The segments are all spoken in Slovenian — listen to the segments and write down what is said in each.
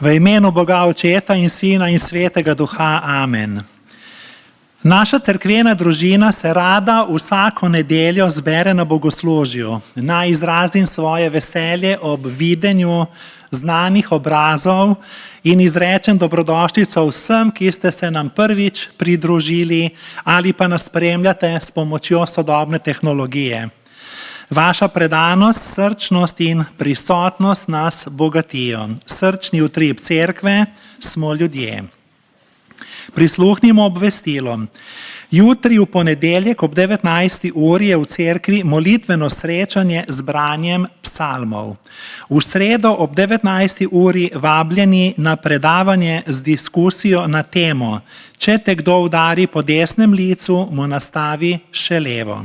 V imenu Boga Očeta in Sina in Svetega Duha. Amen. Naša cerkvena družina se rada vsako nedeljo zbere na bogoslužju. Naj izrazim svoje veselje ob videnju znanih obrazov in izrečem dobrodošlico vsem, ki ste se nam prvič pridružili ali pa nas spremljate s pomočjo sodobne tehnologije. Vaša predanost, srčnost in prisotnost nas bogatijo. Srčni utrip cerkve smo ljudje. Prisluhnimo obvestilom. Jutri v ponedeljek ob 19. uri je v cerkvi molitveno srečanje z branjem psalmov. V sredo ob 19. uri vabljeni na predavanje z diskusijo na temo: Če te kdo udari po desnem licu, mu nastavi še levo.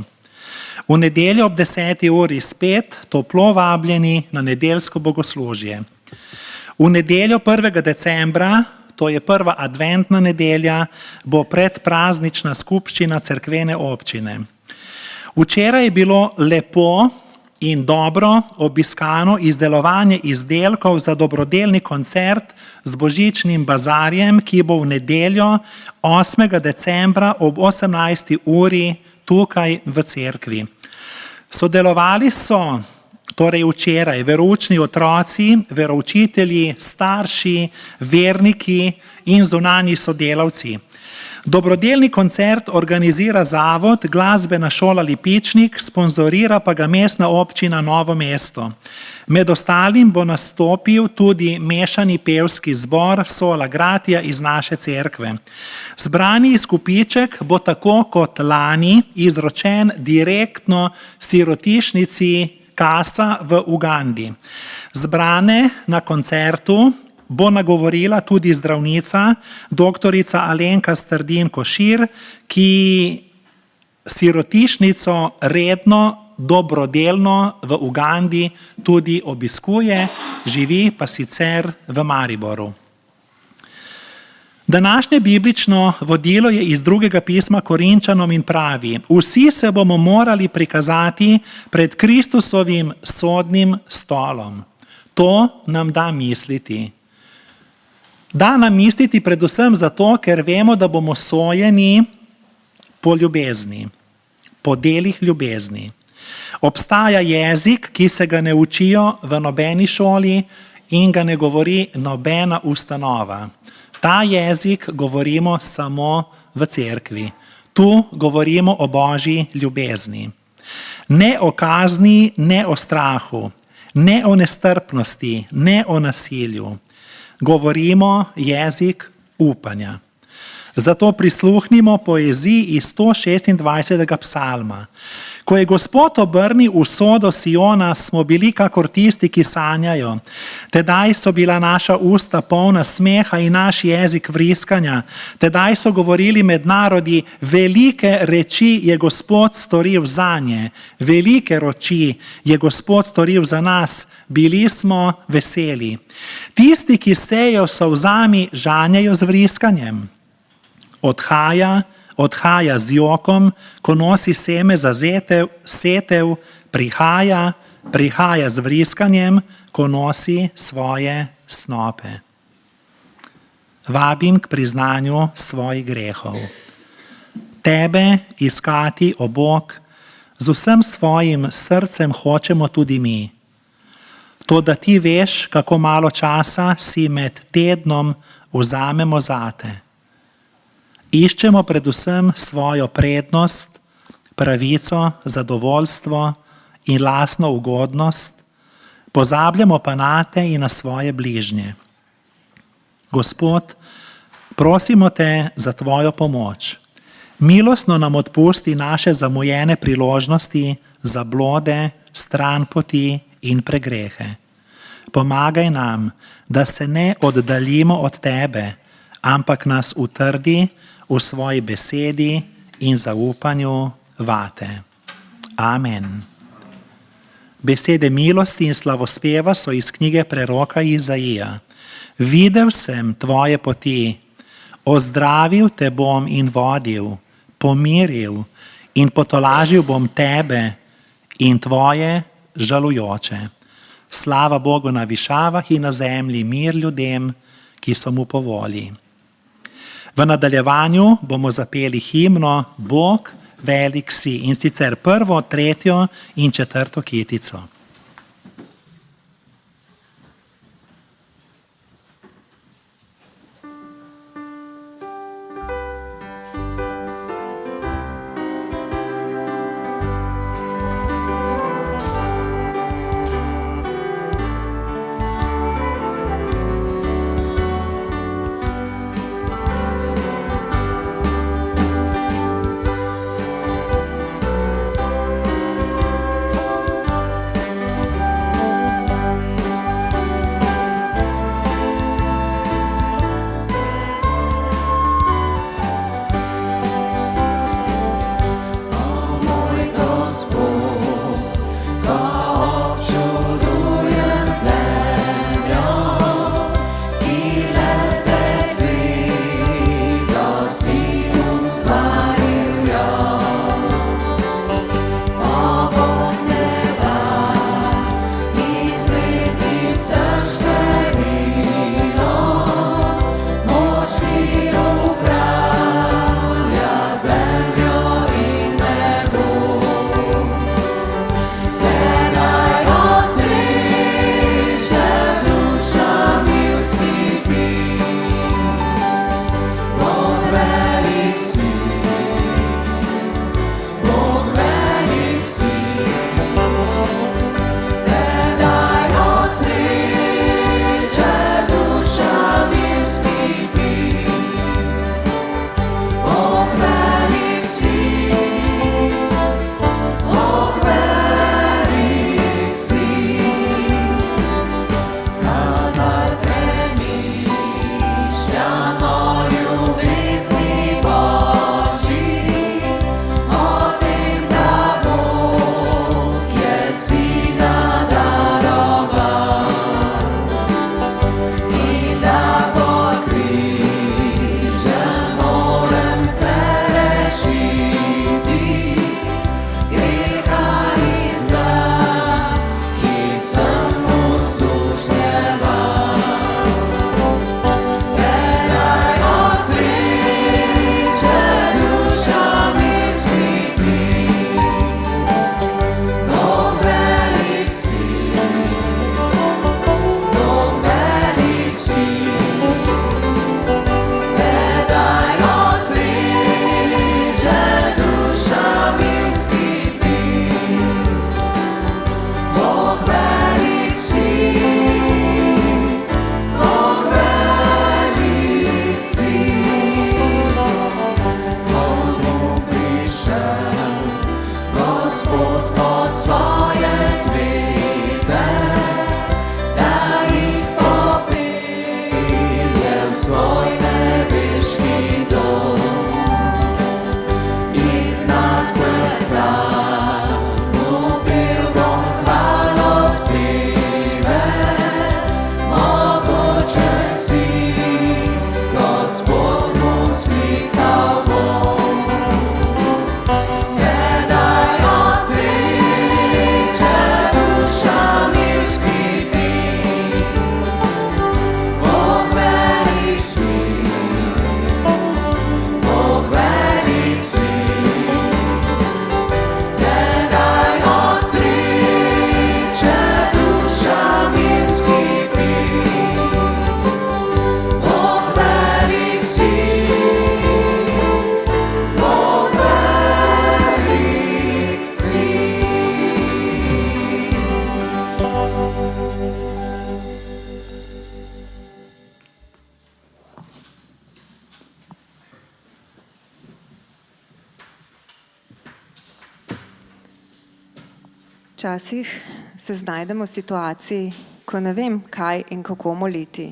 V nedeljo ob 10. uri spet toplo vabljeni na nedeljsko bogoslužje. V nedeljo 1. decembra, to je prva adventna nedelja, bo predpraznična skupščina cerkvene občine. Včeraj je bilo lepo in dobro obiskano izdelovanje izdelkov za dobrodelni koncert z božičnim bazarjem, ki bo v nedeljo 8. decembra ob 18. uri tukaj v cerkvi. Sodelovali so torej včeraj veroučni otroci, veroučitelji, starši, verniki in zunanji sodelavci. Dobrodelni koncert organizira zavod Glasbena šola Lipičnik, sponzorira pa ga Mestna občina Novo mesto. Med ostalim bo nastopil tudi mešani pevski zbor Sola Gratia iz naše cerkve. Zbrani izkupiček bo tako kot lani izročen direktno sirotišnici Kasa v Ugandi. Zbrane na koncertu bo nagovorila tudi zdravnica, doktorica Alenka Strdin-Košir, ki sirotišnico redno, dobrodelno v Ugandi tudi obiskuje, živi pa sicer v Mariboru. Današnje biblično vodilo je iz 2. pisma Korinčanom in pravi: Vsi se bomo morali prikazati pred Kristusovim sodnim stolom. To nam da misliti. Da nam misliti predvsem zato, ker vemo, da bomo sojeni po ljubezni, po delih ljubezni. Obstaja jezik, ki se ga ne učijo v nobeni šoli in ga ne govori nobena ustanova. Ta jezik govorimo samo v cerkvi. Tu govorimo o Božji ljubezni. Ne o kazni, ne o strahu, ne o nestrpnosti, ne o nasilju. Govorimo jezik upanja. Zato prisluhnimo poeziji iz 126. psalma. Ko je Gospod obrnil usodo Siona, smo bili kakor tisti, ki sanjajo. Tedaj so bila naša usta polna smeha in naš jezik vriskanja. Tedaj so govorili med narodi: velike reči je Gospod storil zanje. Velike reči je Gospod storil za nas. Bili smo veseli. Tisti, ki sejejo solzami, žanjejo z vriskanjem. Odhaja z jokom, ko nosi seme za setev, prihaja z vriskanjem, ko nosi svoje snope. Vabim k priznanju svojih grehov. Tebe iskati, o Bog, z vsem svojim srcem hočemo tudi mi. To, da ti veš, kako malo časa si med tednom vzamemo zate. Iščemo predvsem svojo prednost, pravico, zadovoljstvo in lastno ugodnost, pozabljamo pa nate in na svoje bližnje. Gospod, prosimo te za tvojo pomoč. Milostno nam odpusti naše zamujene priložnosti, zablode, stranpoti in pregrehe. Pomagaj nam, da se ne oddaljimo od tebe, ampak nas utrdi v svoji besedi in zaupanju vate. Amen. Besede milosti in slavospeva so iz knjige preroka Izaija. Videl sem tvoje poti, ozdravil te bom in vodil, pomiril in potolažil bom tebe in tvoje žalujoče. Slava Bogu na višavah in na zemlji mir ljudem, ki so mu po volji. V nadaljevanju bomo zapeli himno Bog velik si, in sicer 1., 3. in 4. kitico. Včasih se znajdemo v situaciji, ko ne vem, kaj in kako moliti.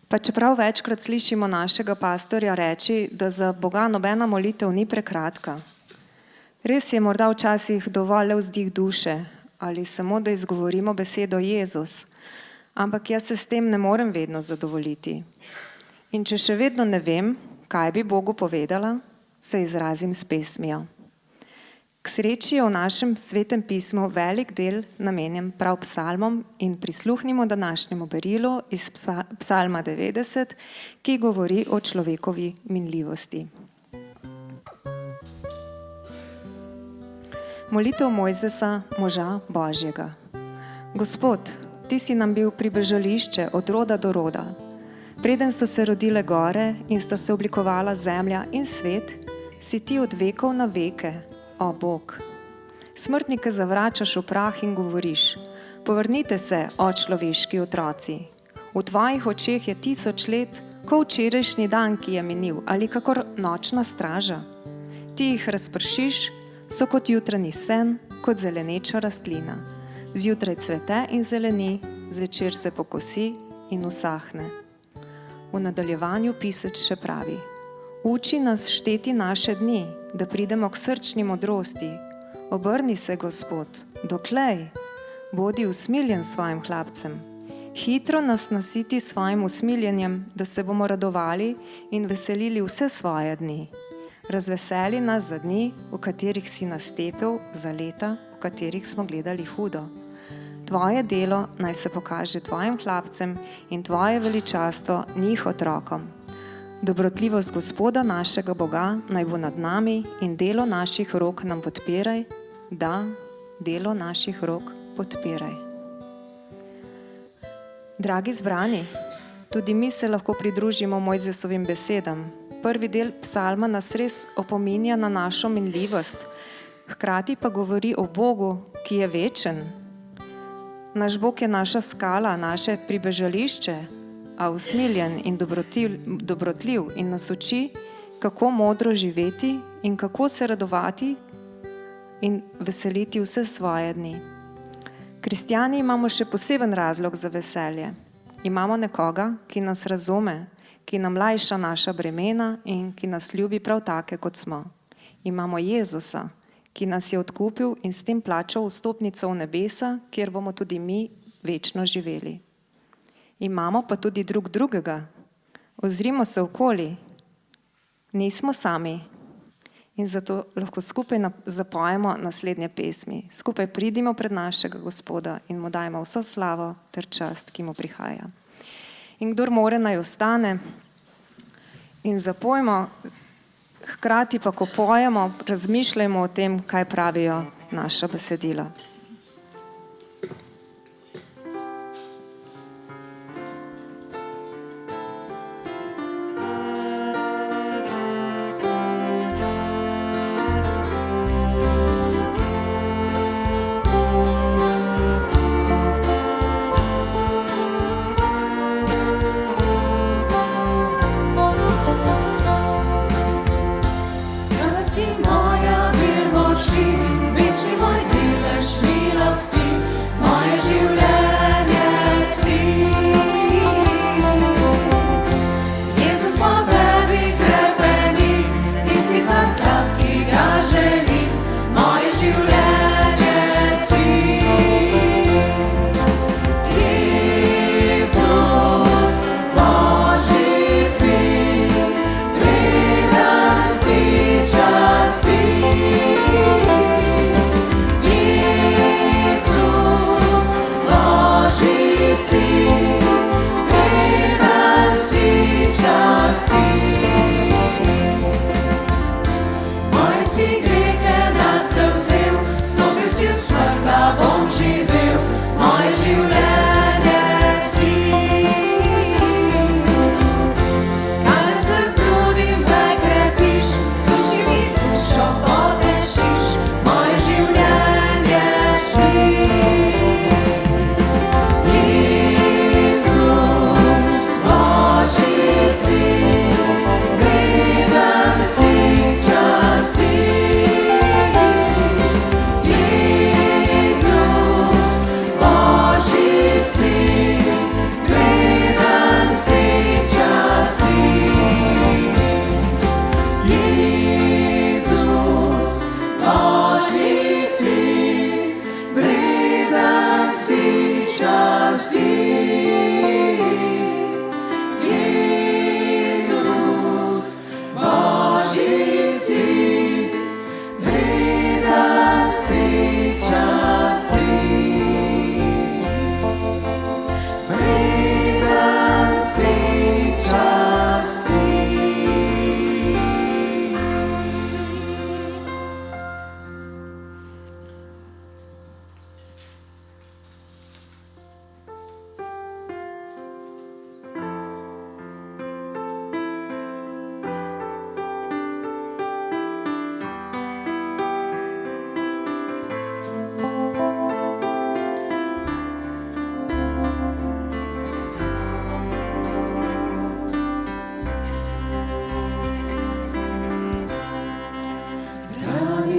Pa čeprav večkrat slišimo našega pastorja reči, da za Boga nobena molitev ni prekratka. Res je morda včasih dovolj le vzdih duše ali samo, da izgovorimo besedo Jezus, ampak jaz se s tem ne morem vedno zadovoljiti. In če še vedno ne vem, kaj bi Bogu povedala, se izrazim s pesmijo. K sreči je v našem svetem pismu velik del namenjen prav psalmom in prisluhnimo današnjemu berilu iz psalma 90, ki govori o človekovi minljivosti. Molitev Mojzesa, moža Božjega. Gospod, ti si nam bil pribežališče od roda do roda. Preden so se rodile gore in sta se oblikovala zemlja in svet, si ti od vekov na veke, o Bog. Smrtnike zavračaš v prah in govoriš: povrnite se, o človeški otroci. V tvojih očeh je 1000 let, ko včerajšnji dan, ki je minil, ali kakor nočna straža. Ti jih razpršiš, so kot jutranji sen, kot zeleneča rastlina. Zjutraj cvete in zeleni, zvečer se pokosi in usahne. V nadaljevanju pisec še pravi: uči nas šteti naše dni, da pridemo k srčni modrosti. Obrni se, Gospod, doklej, bodi usmiljen svojim hlapcem. Hitro nas nasiti svojim usmiljenjem, da se bomo radovali in veselili vse svoje dni. Razveseli nas za dni, v katerih si nas tepel, za leta, v katerih smo gledali hudo. Tvoje delo naj se pokaže tvojim hlapcem in tvoje veličastvo njih otrokom. Dobrotljivost Gospoda našega Boga naj bo nad nami in delo naših rok nam podpiraj, da, delo naših rok podpiraj. Dragi zbrani, tudi mi se lahko pridružimo Mojzesovim besedam. Prvi del psalma nas res opominja na našo minljivost, hkrati pa govori o Bogu, ki je večen. Naš Bog je naša skala, naše pribežališče, a usmiljen in dobrotljiv in nas uči, kako modro živeti in kako se radovati in veseliti vse svoje dni. Kristjani imamo še poseben razlog za veselje. Imamo nekoga, ki nas razume, ki nam lajša naša bremena in ki nas ljubi prav take, kot smo. Imamo Jezusa, ki nas je odkupil in s tem plačal vstopnico v nebesa, kjer bomo tudi mi večno živeli. Imamo pa tudi drug drugega. Ozrimo se okoli. Nismo sami. In zato lahko skupaj zapojemo naslednje pesmi. Skupaj pridimo pred našega Gospoda in mu dajmo vso slavo ter čast, ki mu prihaja. In kdor more, naj ostane in zapojmo, hkrati pa, ko pojemo, razmišljajmo o tem, kaj pravijo naša besedila.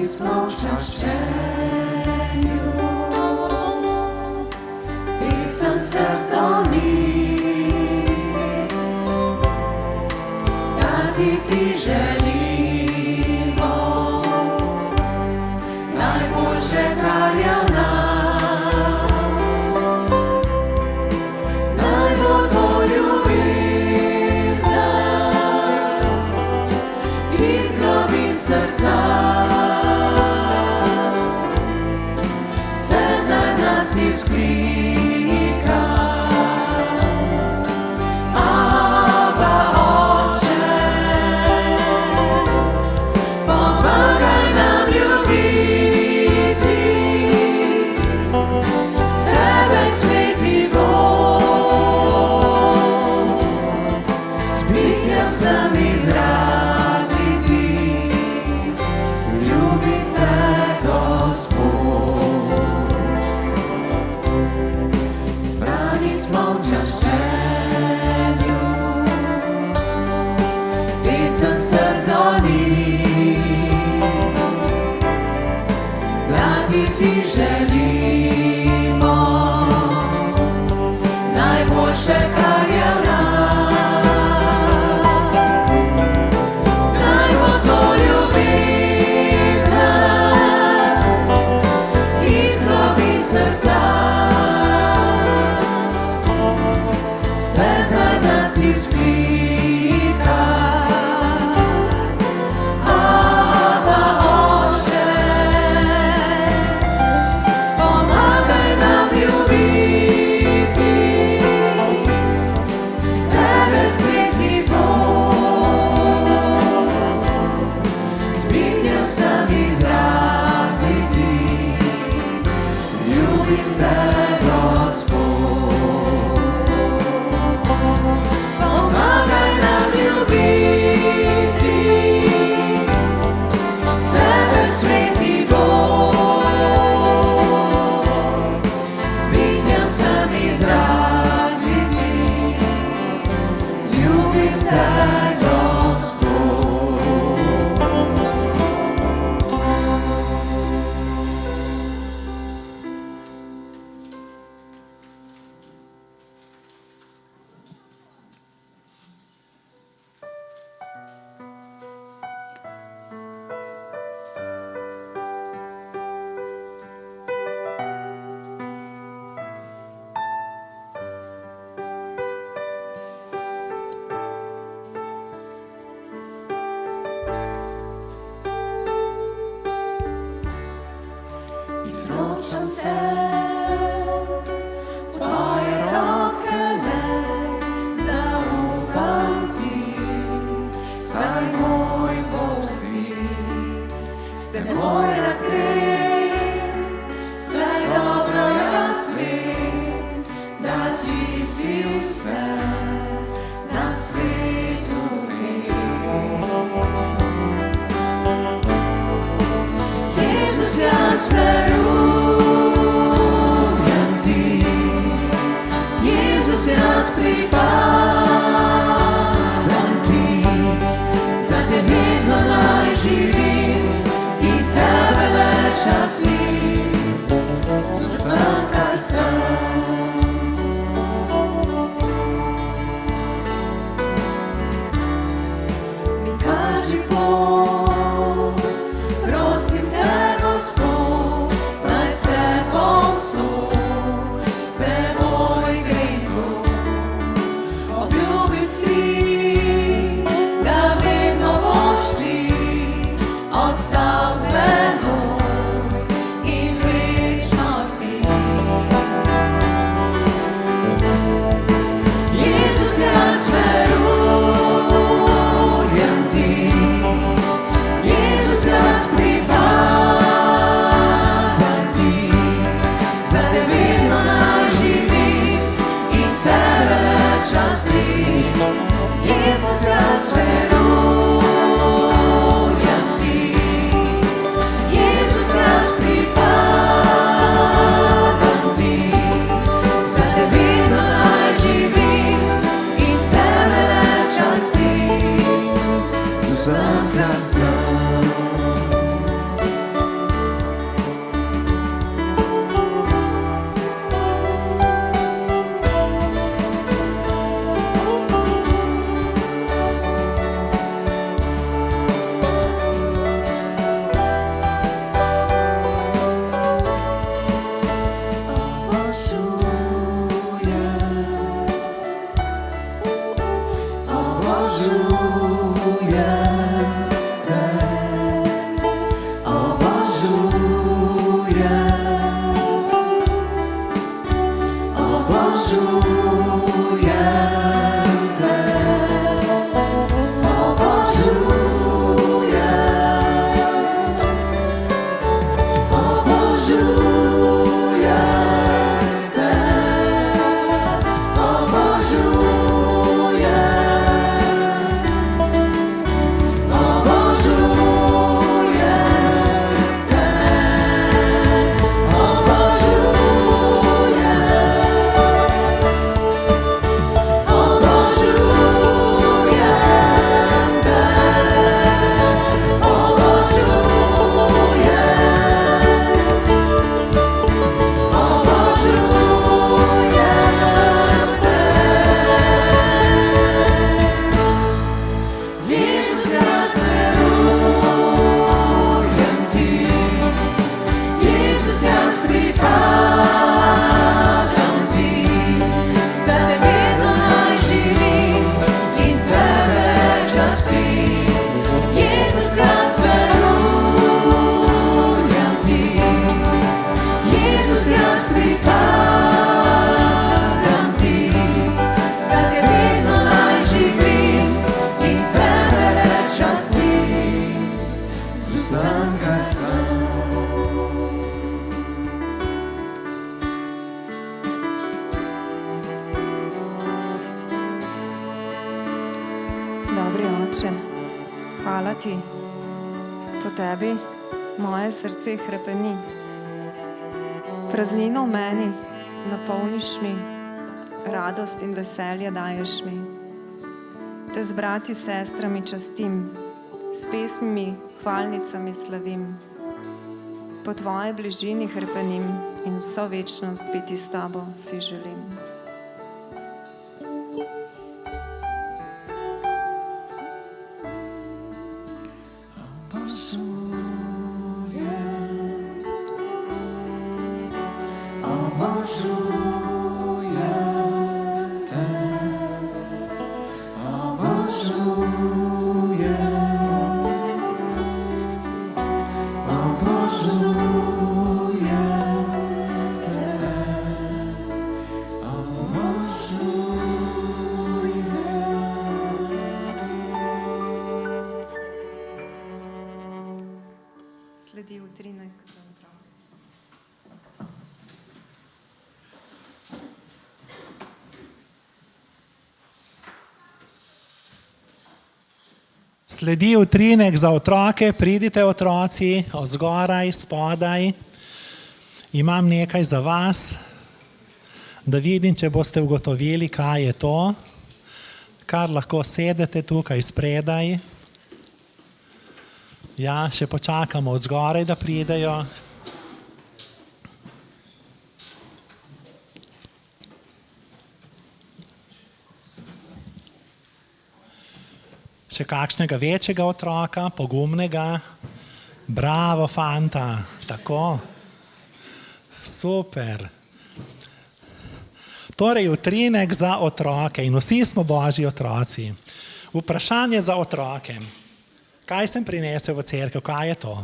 smo v čaščenju, pisem srca ni, da ti želimo najboljše, kar je v nas. Naj bo to ljubezen iz globin srca, vse zdaj v nas ti vzklika. Aba, Oče, pomagaj nam ljubiti Tebe, sveti Bog, z bitjem sem izraziti, ljubim Te, Gospod. Zbrani smo v čaščenju, pisem src doni, da ti želimo najboljše, kar je v nas. Naj bo to ljubezen iz globin srca, vse zdaj v nas ti vzklika. Aba, Oče, pomagaj nam ljubiti Tebe, sveti Bog, z bitjem sem izraziti, ljubim Te, Gospod. Pomagaj nam ljubiti Tebe, sveti Bog, z bitjem sem izraziti, ljubim Te, Gospod. Izročam se v Tvoje roke, le zaupam Ti, saj moj Bog si, s Teboj rad grem, saj dobro jaz vem, da Ti si vse na svetu tem. Jezus, jaz verjamem Ti, Jezus, jaz pripadam Ti, za Te vedno naj živim in Tebe le častim z vsem, kar sem. Mi kaži pot, prosim Te, Gospod, naj se povsod s Teboj grem to. Obljubil si, da vedno boš Ti vsem, kar sem. Dobri oče, hvala ti. Po tebi moje srce hrepeni. Praznino v meni napolniš mi, radost in veselje daješ mi. Te z brati, sestrami častim, s pesmimi, hvalnicami slavim. Po tvoji bližini hrepenim in vso večnost biti s tabo si želim. Sledi utrinek za otroke. Sledi utrinek za otroke, pridite otroci, od zgoraj, spodaj. Imam nekaj za vas, da vidim, če boste ugotovili, kaj je to, kar lahko sedete tukaj spredaj. Ja, še počakamo od zgoraj, da pridejo. Še kakšnega večjega otroka, pogumnega. Bravo, fanta, tako. Super. Torej, utrinek za otroke in vsi smo Božji otroci. Vprašanje za otroke. Kaj sem prinesel v cerkev? Kaj je to?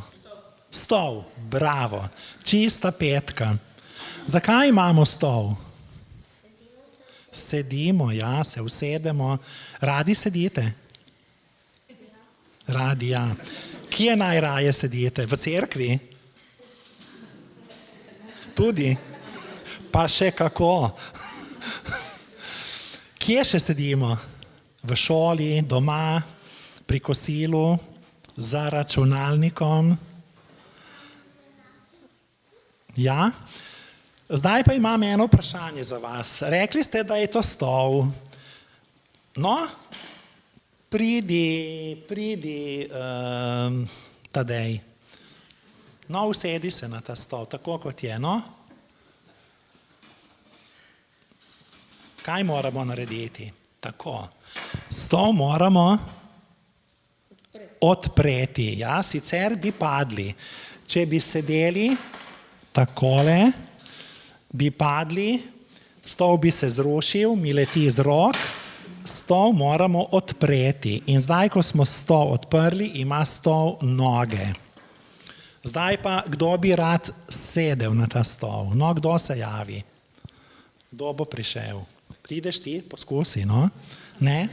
Stol. Bravo. Čista petka. Zakaj imamo stol? Sedimo, ja, se usedemo. Radi sedite? Radi, ja. Kje najraje sedite? V cerkvi? Tudi? Pa še kako? Kje še sedimo? V šoli, doma, pri kosilu, za računalnikom? Ja? Zdaj pa imam eno vprašanje za vas. Rekli ste, da je to stol. No, pridi, Tadej. No, usedi se na ta stol, tako kot je, no? Kaj moramo narediti? Tako. Stol moramo odpreti, ja, sicer bi padli. Če bi sedeli takole, bi padli, stol bi se zrušil, mi leti iz rok, stol moramo odpreti. In zdaj, ko smo stol odprli, ima stol noge. Zdaj pa, kdo bi rad sedel na ta stol? No, kdo se javi? Kdo bo prišel? Prideš ti, poskusi, no? Ne?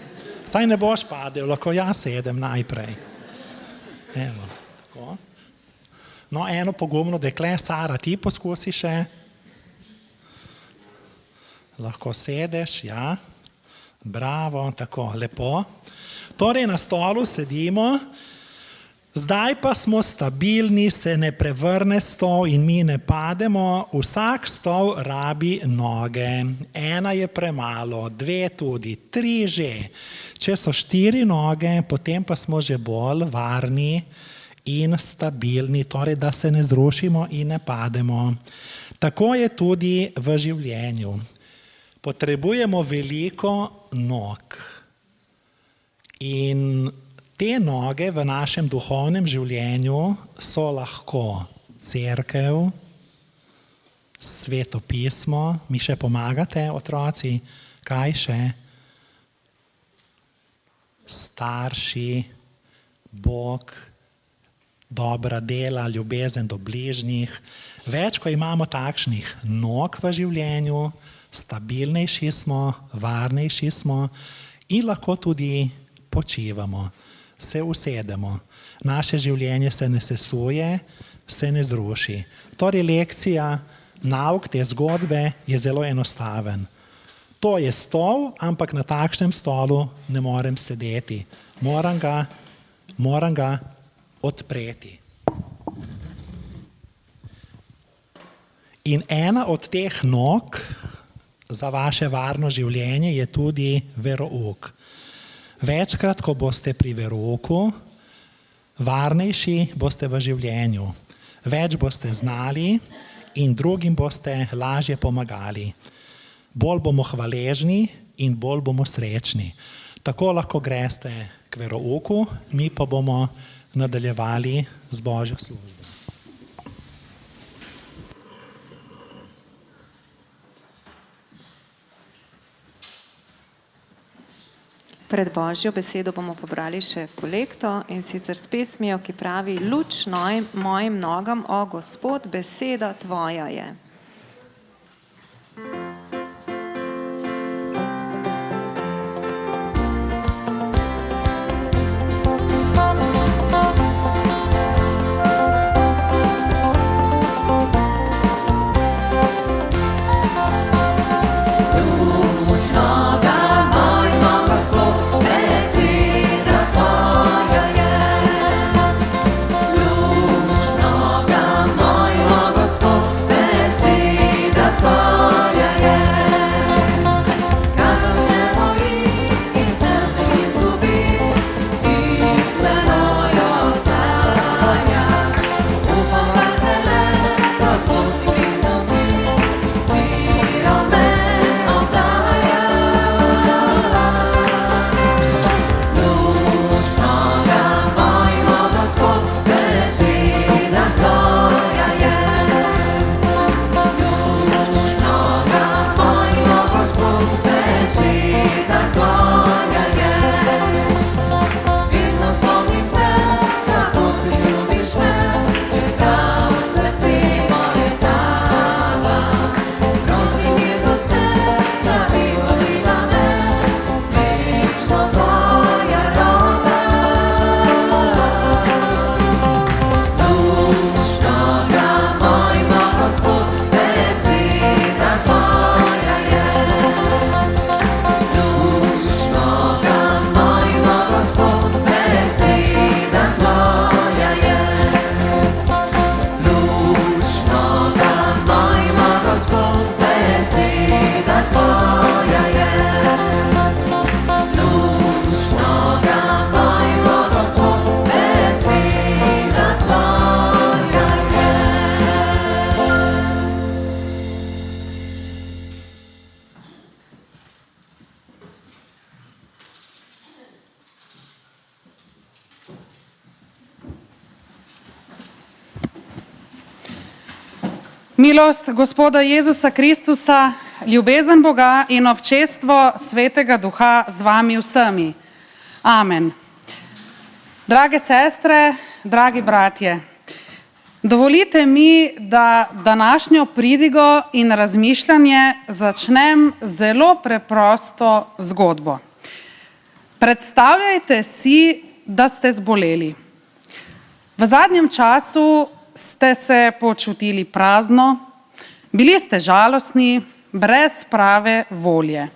Saj ne boš padel, lahko jaz sedem najprej. Evo, tako. No, eno pogumno dekle, Sara, ti poskusi še. Lahko sedeš, ja. Bravo, tako, lepo. Torej, na stolu sedimo, zdaj pa smo stabilni, se ne prevrne stol in mi ne pademo. Vsak stol rabi noge. Ena je premalo, dve tudi, tri že. Če so 4 noge, potem pa smo že bolj varni in stabilni, torej da se ne zrušimo in ne pademo. Tako je tudi v življenju. Potrebujemo veliko nog. In te noge v našem duhovnem življenju so lahko cerkev, Sveto pismo. Mi še pomagate, otroci? Kaj še? Starši, Bog, dobra dela, ljubezen do bližnjih. Več, ko imamo takšnih nog v življenju, stabilnejši smo, varnejši smo in lahko tudi počivamo, se usedemo. naše življenje se ne sesuje, se ne zruši. Torej lekcija, nauk te zgodbe je zelo enostaven. To je stol, ampak na takšnem stolu ne morem sedeti. Moram ga odpreti. In ena od teh nog za vaše varno življenje je tudi verouk. Večkrat, ko boste pri verouku, varnejši boste v življenju. Več boste znali in drugim boste lažje pomagali. Bolj bomo hvaležni in bolj bomo srečni. Tako lahko greste k verouku, mi pa bomo nadaljevali z Božjo službo. Pred Božjo besedo bomo pobrali še kolekto in sicer s pesmijo, ki pravi: Luč mojim nogam, o Gospod, beseda tvoja je. Milost Gospoda Jezusa Kristusa, ljubezen Boga in občestvo Svetega Duha z vami vsemi. Amen. Drage sestre, dragi bratje, dovolite mi, da današnjo pridigo in razmišljanje začnem zelo preprosto zgodbo. Predstavljajte si, da ste zboleli. V zadnjem času ste se počutili prazno, bili ste žalostni, brez prave volje.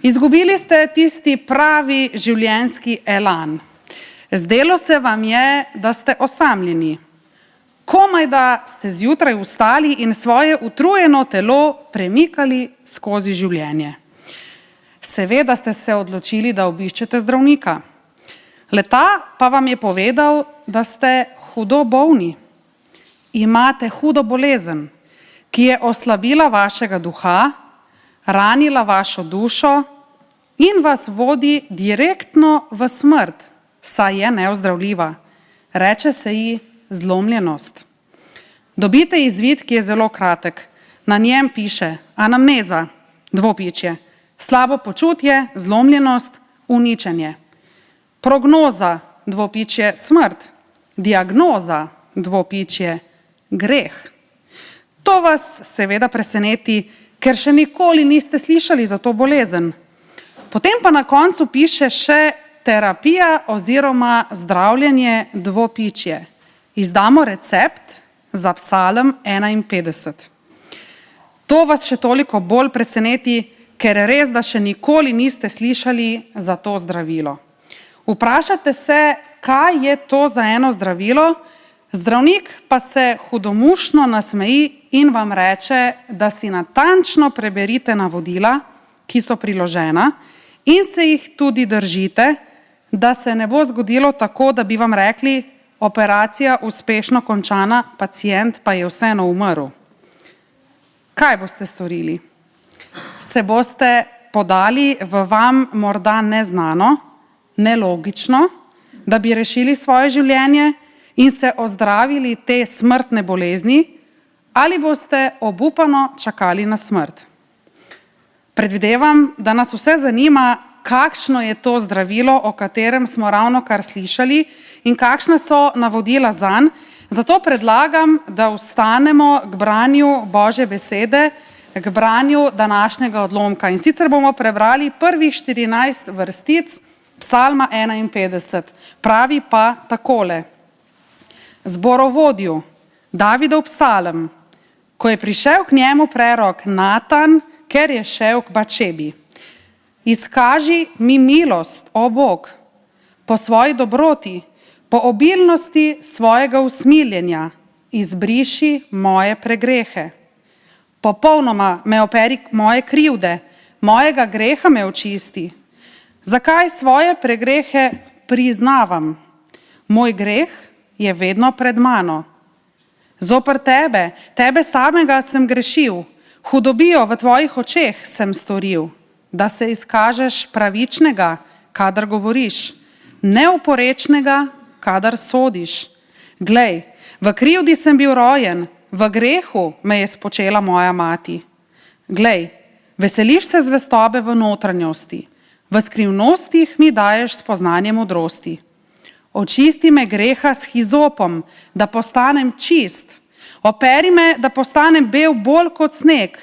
Izgubili ste tisti pravi življenjski elan. Zdelo se vam je, da ste osamljeni. Komaj da ste zjutraj vstali in svoje utrujeno telo premikali skozi življenje. Seveda ste se odločili, da obiščete zdravnika. Le-ta pa vam je povedal, da ste hudo bolni. Imate hudo bolezen, ki je oslabila vašega duha, ranila vašo dušo in vas vodi direktno v smrt, saj je neozdravljiva. Reče se ji zlomljenost. Dobite izvid, ki je zelo kratek. Na njem piše anamneza, dvopičje, slabo počutje, zlomljenost, uničenje. Prognoza, dvopičje, smrt. Diagnoza, dvopičje, greh. To vas seveda preseneti, ker še nikoli niste slišali za to bolezen. Potem pa na koncu piše še terapija oziroma zdravljenje dvopičje. Izdamo recept za Psalm 51. To vas še toliko bolj preseneti, ker je res, da še nikoli niste slišali za to zdravilo. Vprašate se, kaj je to za eno zdravilo, zdravnik pa se hudomušno nasmeji in vam reče, da si natančno preberite navodila, ki so priložena, in se jih tudi držite, da se ne bo zgodilo tako, da bi vam rekli, operacija uspešno končana, pacient pa je vseeno umrl. Kaj boste storili? Se boste podali v vam morda neznano, nelogično, da bi rešili svoje življenje in se ozdravili te smrtne bolezni, ali boste obupano čakali na smrt? Predvidevam, da nas vse zanima, kakšno je to zdravilo, o katerem smo ravnokar slišali in kakšna so navodila zanj. Zato predlagam, da vstanemo k branju Božje besede, k branju današnjega odlomka. In sicer bomo prebrali prvih 14 vrstic Psalma 51. Pravi pa takole. Zborovodju, Davidov psalm, ko je prišel k njemu prerok Natan, ker je šel k Batšebi. Izkaži mi milost, o Bog, po svoji dobroti, po obilnosti svojega usmiljenja, izbriši moje pregrehe. Popolnoma me operi moje krivde, mojega greha me očisti. Zakaj svoje pregrehe priznavam? Moj greh je vedno pred mano. Zoper tebe, tebe samega sem grešil, hudobijo v tvojih očeh sem storil, da se izkažeš pravičnega, kadar govoriš, neoporečnega, kadar sodiš. Glej, v krivdi sem bil rojen, v grehu me je spočela moja mati. Glej, veseliš se zvestobe v notranjosti, v skrivnostih mi daješ spoznanje modrosti. Očisti me greha s hizopom, da postanem čist. Operi me, da postanem bel bolj kot sneg.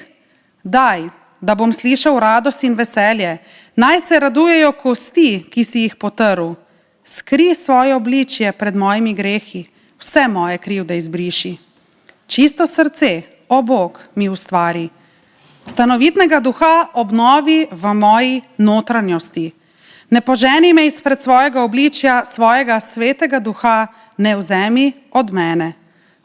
Daj, da bom slišal radost in veselje. Naj se radujejo kosti, ki si jih potrl. Skri svoje obličje pred mojimi grehi, vse moje krivde izbriši. Čisto srce, o Bog, mi ustvari. Stanovitnega duha obnovi v moji notranjosti. Ne poženi me izpred svojega obličja, svojega svetega duha ne vzemi od mene.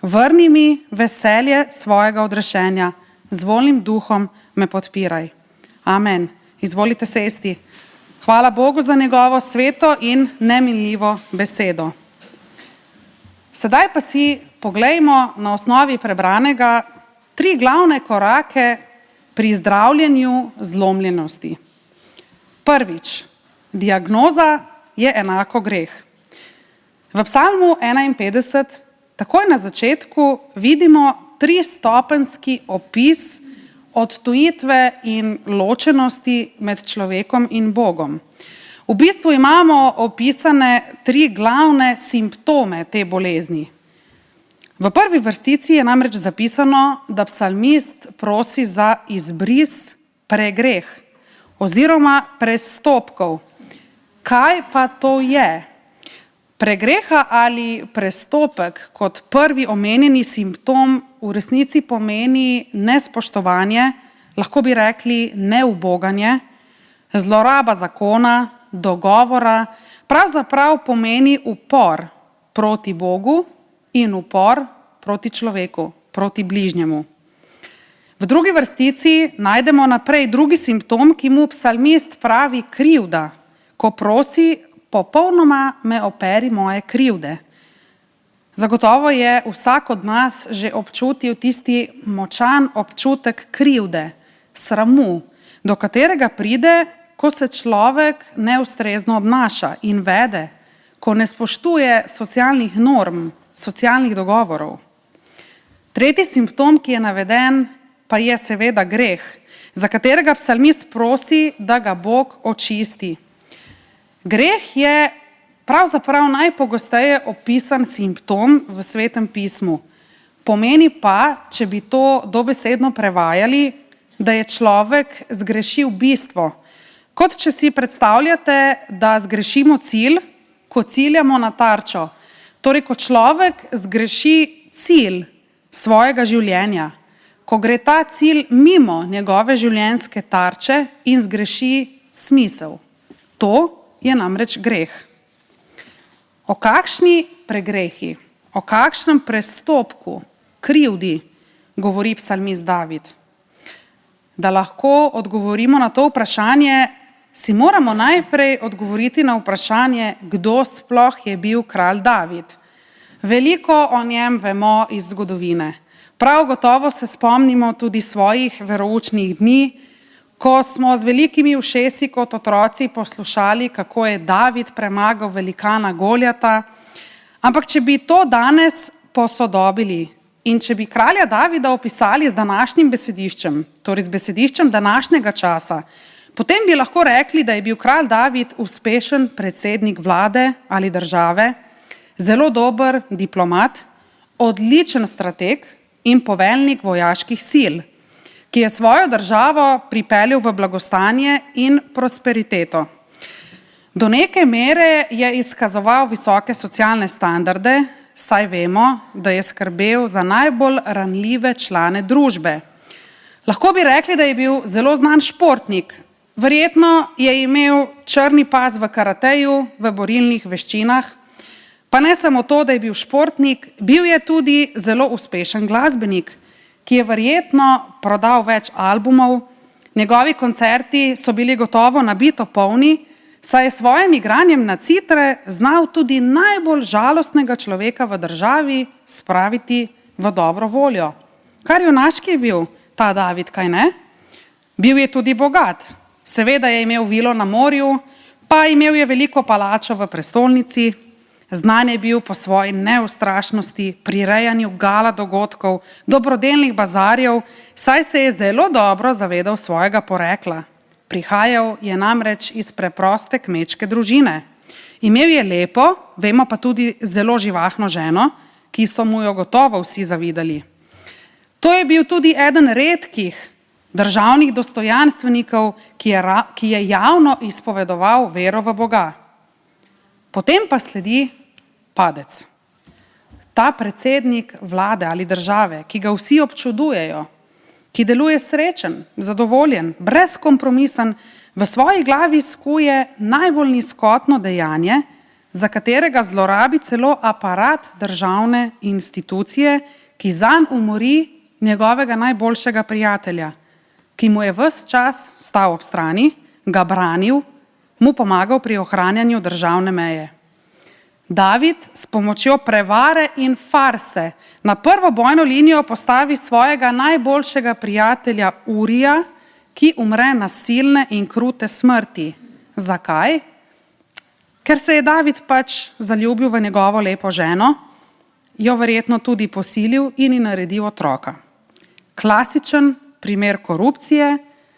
Vrni mi veselje svojega odrešenja, z voljnim duhom me podpiraj. Amen. Izvolite sesti. Hvala Bogu za njegovo sveto in neminljivo besedo. Sedaj pa si poglejmo na osnovi prebranega 3 glavne korake pri zdravljenju zlomljenosti. Prvič, diagnoza je enako greh. V Psalmu 51, takoj na začetku, vidimo 3-stopenjski opis odtujitve in ločenosti med človekom in Bogom. V bistvu imamo opisane 3 glavne simptome te bolezni. V prvi vrstici je namreč zapisano, da psalmist prosi za izbris pregreh oziroma prestopkov. Kaj pa to je? Pregreha ali prestopek kot prvi omenjeni simptom v resnici pomeni nespoštovanje, lahko bi rekli neuboganje, zloraba zakona, dogovora, pravzaprav pomeni upor proti Bogu in upor proti človeku, proti bližnjemu. V drugi vrstici najdemo naprej drugi simptom, ki mu psalmist pravi krivda, ko prosi, popolnoma me operi moje krivde. Zagotovo je vsak od nas že občutil tisti močan občutek krivde, sramu, do katerega pride, ko se človek neustrezno obnaša in vede, ko ne spoštuje socialnih norm, socialnih dogovorov. Tretji simptom, ki je naveden, pa je seveda greh, za katerega psalmist prosi, da ga Bog očisti. Greh je pravzaprav najpogosteje opisan simptom v Svetem pismu. Pomeni pa, če bi to dobesedno prevajali, da je človek zgrešil bistvo. Kot če si predstavljate, da zgrešimo cilj, ko ciljamo na tarčo. Torej, ko človek zgreši cilj svojega življenja, ko gre ta cilj mimo njegove življenjske tarče in zgreši smisel. To je namreč greh. O kakšni pregrehi, o kakšnem prestopku, krivdi govori psalmist David. Da lahko odgovorimo na to vprašanje, si moramo najprej odgovoriti na vprašanje, kdo sploh je bil kralj David. Veliko o njem vemo iz zgodovine. Prav gotovo se spomnimo tudi svojih veroučnih dni, ko smo z velikimi ušesi kot otroci poslušali, kako je David premagal velikana Goljata. Ampak če bi to danes posodobili in če bi kralja Davida opisali z današnjim besediščem, torej z besediščem današnjega časa, potem bi lahko rekli, da je bil kralj David uspešen predsednik vlade ali države, zelo dober diplomat, odličen strateg in poveljnik vojaških sil, ki je svojo državo pripeljal v blagostanje in prosperiteto. Do neke mere je izkazoval visoke socialne standarde, saj vemo, da je skrbel za najbolj ranljive člane družbe. Lahko bi rekli, da je bil zelo znan športnik. Verjetno je imel črni pas v karateju, v borilnih veščinah. Pa ne samo to, da je bil športnik, bil je tudi zelo uspešen glasbenik, ki je verjetno prodal več albumov. Njegovi koncerti so bili gotovo nabito polni, saj je s svojim igranjem na citre znal tudi najbolj žalostnega človeka v državi spraviti v dobro voljo. Kar junaški je bil ta David, kaj ne? Bil je tudi bogat. Seveda je imel vilo na morju, pa imel je veliko palačo v prestolnici. Znan je bil po svoji neustrašnosti, prirejanju gala dogodkov, dobrodelnih bazarjev, saj se je zelo dobro zavedal svojega porekla. Prihajal je namreč iz preproste kmečke družine. Imel je lepo, vemo pa tudi zelo živahno ženo, ki so mu jo gotovo vsi zavidali. To je bil tudi eden redkih državnih dostojanstvenikov, ki je javno izpovedoval vero v Boga. Potem pa sledi padec. Ta predsednik vlade ali države, ki ga vsi občudujejo, ki deluje srečen, zadovoljen, brezkompromisen, v svoji glavi skuje najbolj nizkotno dejanje, za katerega zlorabi celo aparat državne institucije, ki zanj umori njegovega najboljšega prijatelja, ki mu je ves čas stal ob strani, ga branil, mu pomagal pri ohranjanju državne meje. David s pomočjo prevare in farse na prvo bojno linijo postavi svojega najboljšega prijatelja Urija, ki umre nasilne in krute smrti. Zakaj? Ker se je David pač zaljubil v njegovo lepo ženo, jo verjetno tudi posilil in ji naredil otroka. Klasičen primer korupcije,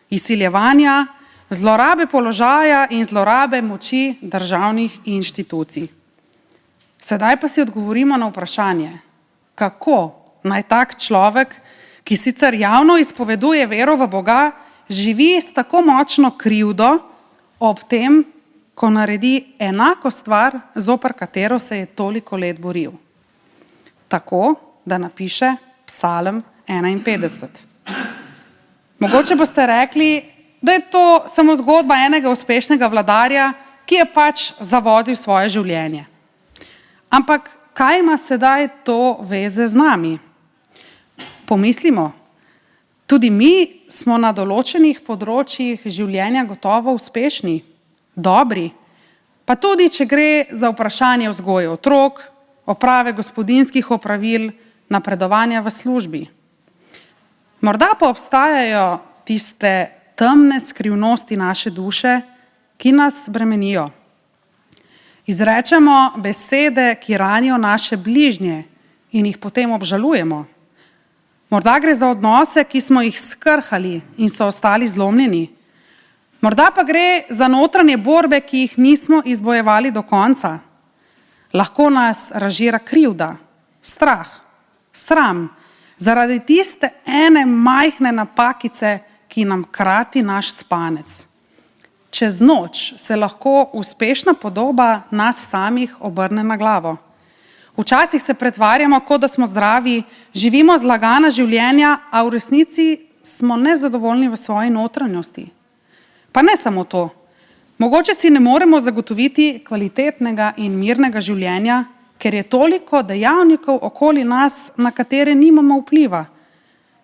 izsiljevanja, zlorabe položaja in zlorabe moči državnih inštitucij. Sedaj pa si odgovorimo na vprašanje, kako naj tak človek, ki sicer javno izpoveduje vero v Boga, živi s tako močno krivdo ob tem, ko naredi enako stvar, zoper katero se je toliko let boril. Tako, da napiše Psalm 51. Mogoče boste rekli, da je to samo zgodba enega uspešnega vladarja, ki je pač zavozil svoje življenje. Ampak kaj ima sedaj to veze z nami? Pomislimo, tudi mi smo na določenih področjih življenja gotovo uspešni, dobri, pa tudi, če gre za vprašanje vzgoje otrok, oprave gospodinjskih opravil, napredovanja v službi. Morda pa obstajajo tiste temne skrivnosti naše duše, ki nas bremenijo. Izrečemo besede, ki ranijo naše bližnje in jih potem obžalujemo. Morda gre za odnose, ki smo jih skrhali in so ostali zlomljeni. Morda pa gre za notranje borbe, ki jih nismo izbojevali do konca. Lahko nas razžira krivda, strah, sram, zaradi tiste ene majhne napakice, ki nam krati naš spanec. čez noč se lahko uspešna podoba nas samih obrne na glavo. Včasih se pretvarjamo, kot da smo zdravi, živimo zlagana življenja, a v resnici smo nezadovoljni v svoji notranjosti. Pa ne samo to. Mogoče si ne moremo zagotoviti kvalitetnega in mirnega življenja, ker je toliko dejavnikov okoli nas, na katere nimamo vpliva.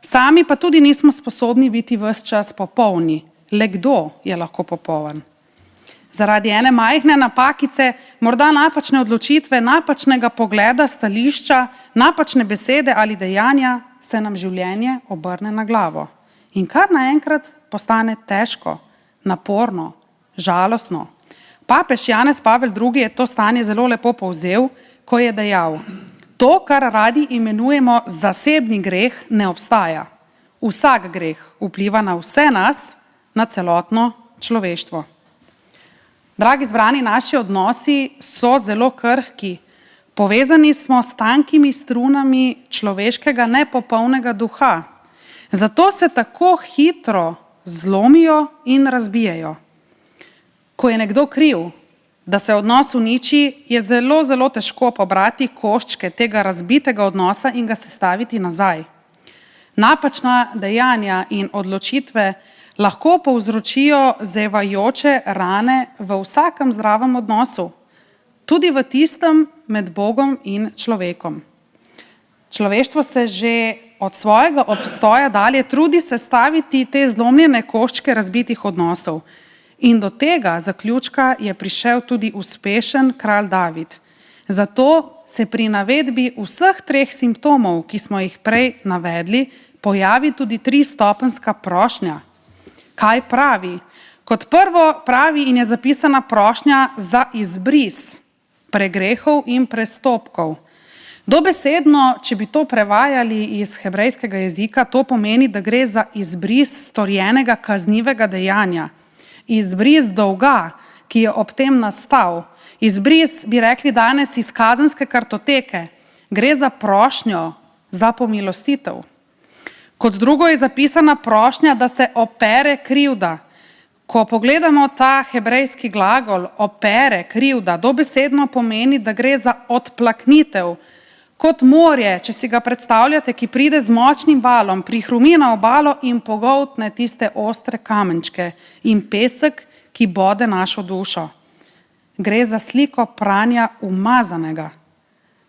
Sami pa tudi nismo sposobni biti ves čas popolni. Le kdo je lahko popoln? Zaradi ene majhne napakice, morda napačne odločitve, napačnega pogleda, stališča, napačne besede ali dejanja, se nam življenje obrne na glavo. In kar naenkrat postane težko, naporno, žalostno. Papež Janez Pavel II. Je to stanje zelo lepo povzel, ko je dejal: to, kar radi imenujemo zasebni greh, ne obstaja. Vsak greh vpliva na vse nas, na celotno človeštvo. Dragi zbrani, naši odnosi so zelo krhki. Povezani smo s tankimi strunami človeškega nepopolnega duha. Zato se tako hitro zlomijo in razbijajo. Ko je nekdo kriv, da se odnos uniči, je zelo, zelo težko pobrati koščke tega razbitega odnosa in ga sestaviti nazaj. Napačna dejanja in odločitve lahko povzročijo zevajoče rane v vsakem zdravem odnosu, tudi v tistem med Bogom in človekom. Človeštvo se že od svojega obstoja dalje trudi sestaviti te zlomljene koščke razbitih odnosov. In do tega zaključka je prišel tudi uspešen kralj David. Zato se pri navedbi vseh treh simptomov, ki smo jih prej navedli, pojavi tudi 3-stopenjska prošnja. Kaj pravi? Kot prvo pravi in je zapisana prošnja za izbris pregrehov in prestopkov. Dobesedno, če bi to prevajali iz hebrejskega jezika, to pomeni, da gre za izbris storjenega kaznivega dejanja. Izbris dolga, ki je ob tem nastal. Izbris, bi rekli danes, iz kazenske kartoteke. Gre za prošnjo, za pomilostitev. Kot drugo je zapisana prošnja, da se opere krivda. Ko pogledamo ta hebrejski glagol opere krivda, dobesedno pomeni, da gre za odplaknitev. Kot morje, če si ga predstavljate, ki pride z močnim valom, prihrumi na obalo in pogoltne tiste ostre kamenčke in pesek, ki bode našo dušo. Gre za sliko pranja umazanega.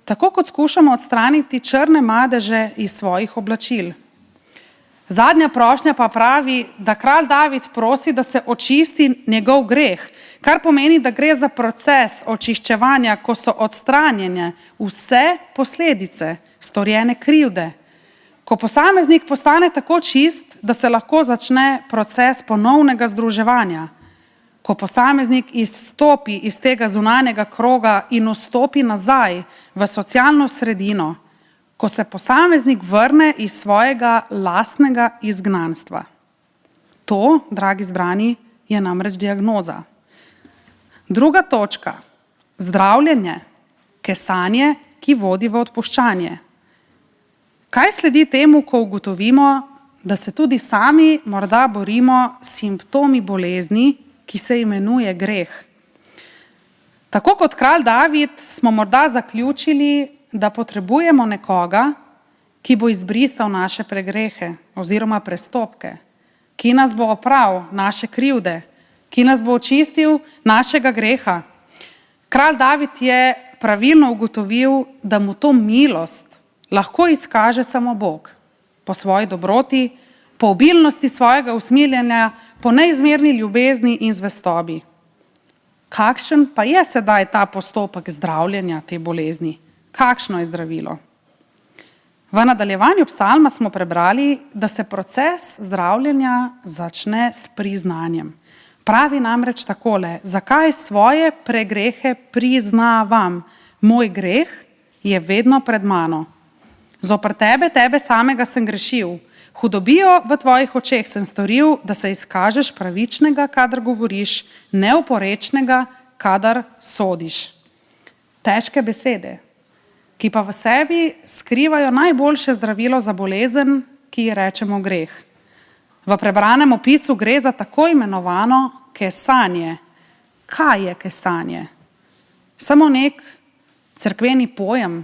Tako kot skušamo odstraniti črne madeže iz svojih oblačil. Zadnja prošnja pa pravi, da kralj David prosi, da se očisti njegov greh, kar pomeni, da gre za proces očiščevanja, ko so odstranjene vse posledice storjene krivde. Ko posameznik postane tako čist, da se lahko začne proces ponovnega združevanja. Ko posameznik izstopi iz tega zunanjega kroga in vstopi nazaj v socialno sredino, ko se posameznik vrne iz svojega lastnega izgnanstva. To, dragi zbrani, je namreč diagnoza. Druga točka, zdravljenje, kesanje, ki vodi v odpuščanje. Kaj sledi temu, ko ugotovimo, da se tudi sami morda borimo s simptomi bolezni, ki se imenuje greh? Tako kot kralj David smo morda zaključili, da potrebujemo nekoga, ki bo izbrisal naše pregrehe oziroma prestopke, ki nas bo opral naše krivde, ki nas bo očistil našega greha. Kralj David je pravilno ugotovil, da mu to milost lahko izkaže samo Bog, po svoji dobroti, po obilnosti svojega usmiljenja, po neizmerni ljubezni in zvestobi. Kakšen pa je sedaj ta postopek zdravljenja te bolezni? Kakšno je zdravilo? V nadaljevanju psalma smo prebrali, da se proces zdravljenja začne s priznanjem. Pravi namreč takole: zakaj svoje pregrehe priznavam? Moj greh je vedno pred mano. Zoper tebe samega sem grešil. Hudobijo v tvojih očeh sem storil, da se izkažeš pravičnega, kadar govoriš, neoporečnega, kadar sodiš. Težke besede, ki pa v sebi skrivajo najboljše zdravilo za bolezen, ki ji rečemo greh. V prebranem opisu gre za tako imenovano kesanje. Kaj je kesanje? Samo nek cerkveni pojem,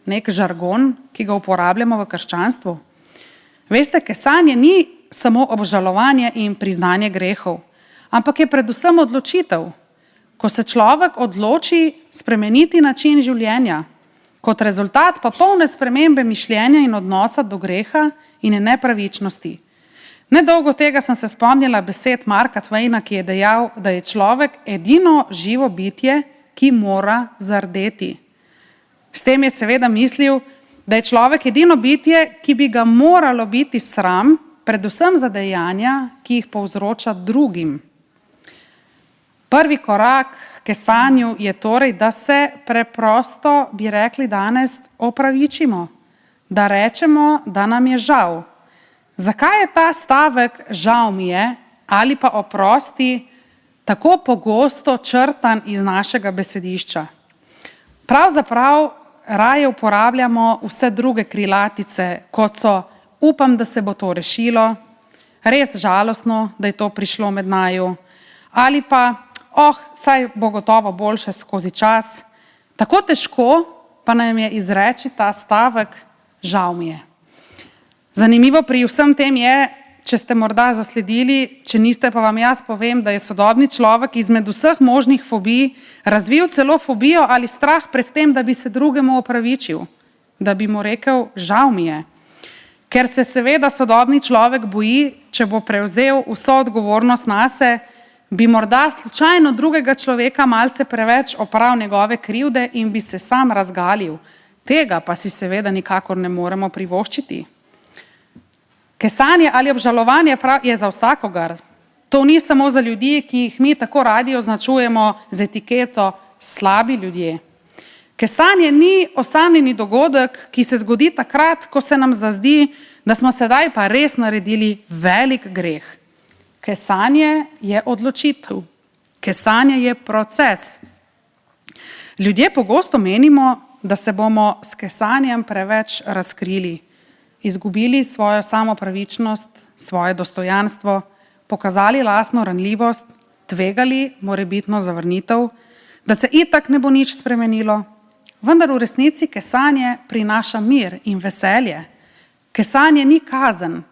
nek žargon, ki ga uporabljamo v krščanstvu. Veste, kesanje ni samo obžalovanje in priznanje grehov, ampak je predvsem odločitev, ko se človek odloči spremeniti način življenja, kot rezultat pa polne spremembe mišljenja in odnosa do greha in nepravičnosti. Nedolgo tega sem se spomnila besed Marka Twaina, ki je dejal, da je človek edino živo bitje, ki mora zardeti. S tem je seveda mislil, da je človek edino bitje, ki bi ga moralo biti sram, predvsem za dejanja, ki jih povzroča drugim. Prvi korak k kesanju je torej, da se preprosto, bi rekli danes, opravičimo, da rečemo, da nam je žal. Zakaj je ta stavek žal mi je ali pa oprosti tako pogosto črtan iz našega besedišča? Pravzaprav raje uporabljamo vse druge krilatice, kot so upam, da se bo to rešilo, res žalostno, da je to prišlo med naju, ali pa saj bo gotovo boljše skozi čas. Tako težko pa nam je izreči ta stavek žal mi je. Zanimivo pri vsem tem je, če ste morda zasledili, če niste, pa vam jaz povem, da je sodobni človek izmed vseh možnih fobij razvil celo fobijo ali strah pred tem, da bi se drugemu opravičil, da bi mu rekel žal mi je. Ker se seveda sodobni človek boji, če bo prevzel vso odgovornost nase, bi morda slučajno drugega človeka malce preveč opral njegove krivde in bi se sam razgalil. Tega pa si seveda nikakor ne moremo privoščiti. Kesanje ali obžalovanje je za vsakogar. To ni samo za ljudi, ki jih mi tako radi označujemo z etiketo slabi ljudje. Kesanje ni osamljeni dogodek, ki se zgodi takrat, ko se nam zazdi, da smo sedaj pa res naredili velik greh. Kesanje je odločitev. Kesanje je proces. Ljudje pogosto menimo, da se bomo s kesanjem preveč razkrili, izgubili svojo samopravičnost, svoje dostojanstvo, pokazali lastno ranljivost, tvegali morebitno zavrnitev, da se itak ne bo nič spremenilo. Vendar v resnici kesanje prinaša mir in veselje. Kesanje ni kazen.